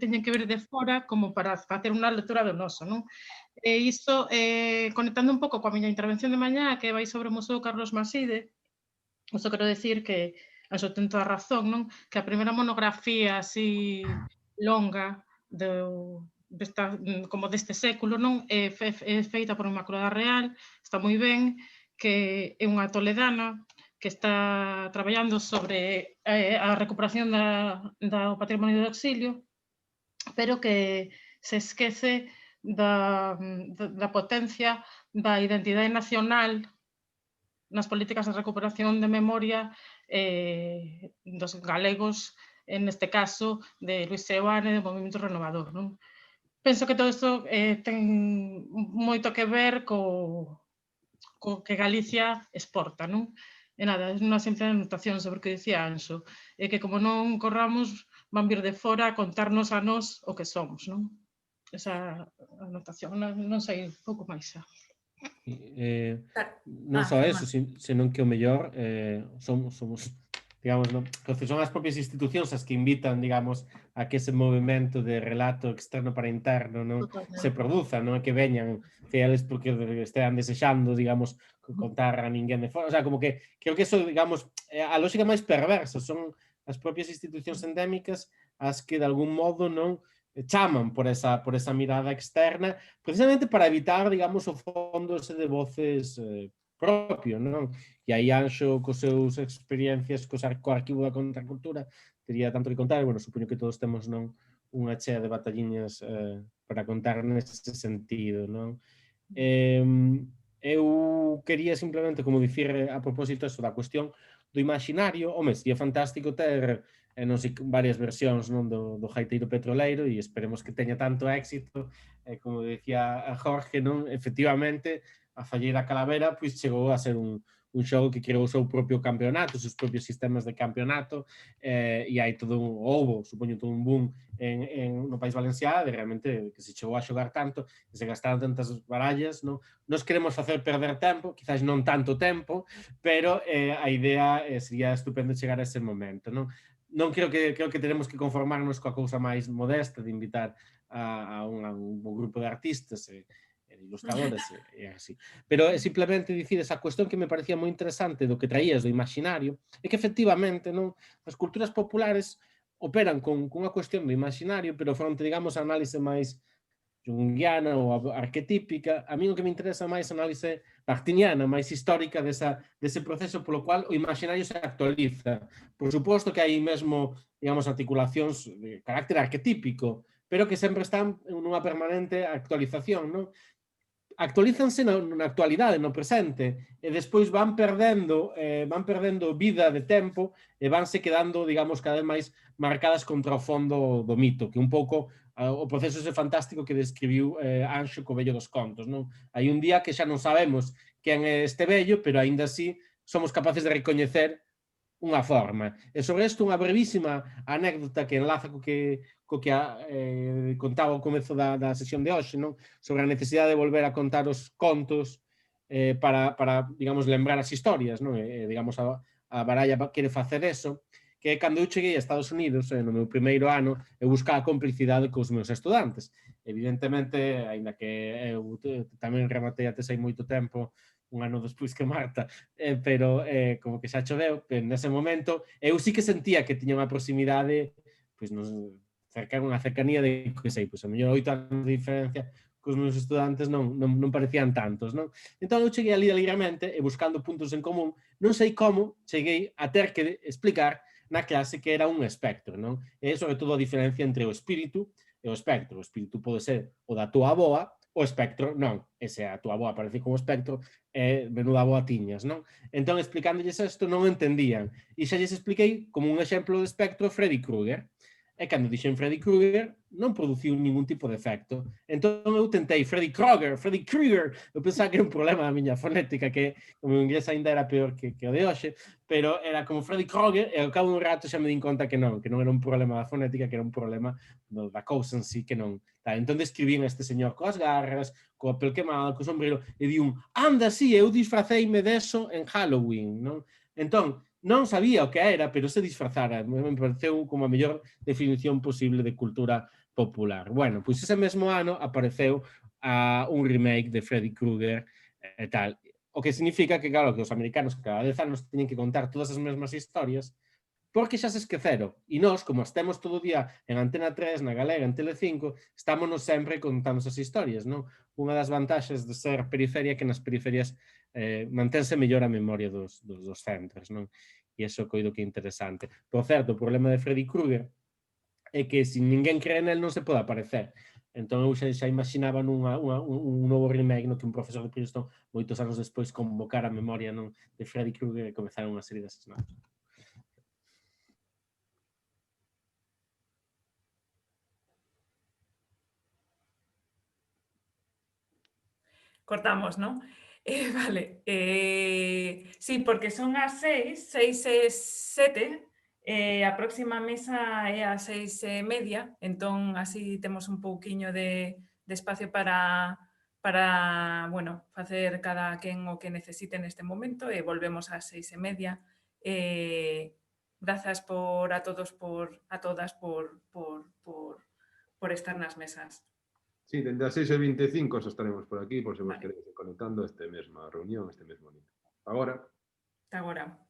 teñen que vir de fora como para facer unha lectura do noso, non? E isto, conectando un pouco coa miña intervención de mañá, que vai sobre o Museo Carlos Maside, isto quero decir que Anxo ten toda a razón, non? Que a primeira monografía así longa como deste século, non? É feita por Inmaculada Real, está moi ben, que é unha toledana que está traballando sobre a recuperación do patrimonio do exilio, pero que se esquece da potencia da identidade nacional nas políticas de recuperación de memoria dos galegos, neste caso de Luis Seoane, do Movimento Renovador. Non? Penso que todo isto ten moito que ver co que Galicia exporta, non? E nada, é unha simple anotación sobre o que dicía Anxo, que como non corramos, van vir de fora a contarnos a nós o que somos, non? Esa anotación, non sei, pouco máis xa. Non só eso, senón que o mellor somos digamos, non? Que son as propias institucións as que invitan, digamos, a que ese movimento de relato externo para interno non se produza, non é que veñan eles porque estean desexando, digamos, contar a ninguén de fora, o sea, como que creo que eso, digamos, a lógica máis perversa son as propias institucións endémicas as que de algún modo non chaman por esa mirada externa, precisamente para evitar, digamos, o fondo ese de voces propio, non? E aí Anxo, cos seus experiencias co arquivo da contracultura, tería tanto que contar, e, bueno, supoño que todos temos non unha chea de batalliñas para contar nese sentido, non? Eu quería simplemente, como dicir a propósito eso da cuestión do imaginario, home, sería fantástico ter non sei, varias versións non do Gaiteiro Petroleiro e esperemos que teña tanto éxito, como decía a Jorge, non, efectivamente, a Falleira Calavera pois chegou a ser un xogo que creou o seu propio campeonato, os seus propios sistemas de campeonato, e hai todo houbo, supoño, todo un boom no País Valenciano, de realmente que se chegou a xogar tanto, que se gastaron tantas barallas, non? Nos queremos facer perder tempo, quizás non tanto tempo, pero a idea sería estupendo chegar a ese momento, non? Non creo que tenemos que conformarnos coa cousa máis modesta de invitar a un grupo de artistas ilustradores e así. Pero simplemente dicir esa cuestión que me parecía moi interesante do que traías do imaginario é que efectivamente non as culturas populares operan con unha cuestión do imaginario, pero fronte, digamos, a análise máis junguiana ou arquetípica, a mí o que me interesa máis a análise martiniana, máis histórica dese proceso polo cual o imaginario se actualiza. Por suposto que hai mesmo, digamos, articulacións de carácter arquetípico, pero que sempre están nunha permanente actualización, non? Actualízanse na actualidade, no presente, e despois van perdendo vida de tempo e vanse quedando, digamos, cada vez máis marcadas contra o fondo do mito, que un pouco o proceso ese fantástico que describiu Anxo co vello dos contos, non? Hai un día que xa non sabemos quen é este vello, pero aínda así somos capaces de recoñecer unha forma. E sobre isto, unha brevísima anécdota que enlaza co que contaba ao comezo da sesión de hoxe, non? Sobre a necesidade de volver a contar os contos para, digamos, lembrar as historias, non? Digamos, a baralla quere facer eso, que cando eu cheguei a Estados Unidos, no meu primeiro ano, eu buscaba complicidade cos meus estudantes. Evidentemente, aínda que eu tamén rematei a tese hai moito tempo, un ano despois que Marta, pero como que xa choveu, nese momento, eu sí que sentía que tiña unha proximidade, pois, unha cercanía de, que sei, pois, a mellor 8 anos de diferencia cos meus estudantes non parecían tantos, non? Entón, eu cheguei ali alegremente, e buscando puntos en común, non sei como cheguei a ter que explicar na clase que era un espectro, non? E, sobre todo, a diferencia entre o espírito e o espectro. O espírito pode ser o da tua avoa, o espectro non. E se a tua avoa aparece como espectro, menuda avoa tiñas, non? Entón, explicándolles isto, non entendían. E xa lles expliquei, como un exemplo de espectro, Freddy Krueger. E cando dixen Freddy Krueger, non produciu ningún tipo de efecto. Entón, eu tentei Freddy Krueger. Eu pensaba que era un problema da miña fonética, que o meu inglés ainda era peor que o de hoxe, pero era como Freddy Krueger, e ao cabo dun rato xa me din conta que non era un problema da fonética, que era un problema da cousa en sí, que non. Entón, describín este señor coas garras, co papel quemado, co sombrero, e di anda, sí, eu disfraceime deso en Halloween, non? Entón, non sabía o que era, pero se disfrazara. Me pareceu como a mellor definición posible de cultura popular. Bueno, pois ese mesmo ano apareceu un remake de Freddy Krueger e tal. O que significa que, claro, que os americanos cada 10 anos teñen que contar todas as mesmas historias porque xa se esqueceron. E nós, como estemos todo o día en Antena 3, na Galega, en Telecinco, estámonos sempre contando esas historias, non? Unha das vantaxes de ser periferia que nas periferias mantense mellor a memoria dos centros, non? E iso coido que é interesante. Por certo, o problema de Freddy Krueger é que se ninguén cree nel non se pode aparecer. Entón eu xa imaginaba un novo remake no que un profesor de Princeton moitos anos despois convocara a memoria de Freddy Krueger e comezara unha serie de asesinatos. Cortamos, ¿no? Vale. Sí, porque son as 6 e 7, a próxima mesa é ás 6:30, entón así temos un pouquiño de espacio para bueno, facer cada quen o que necesite neste momento e volvemos ás 6:30. Grazas a todos, a todas por estar nas mesas. Sí, dende as 6:25 xa estaremos por aquí, por se vos Vale. queréis ir conectando a esta mesma reunión, este mesmo link. Agora. Hasta agora.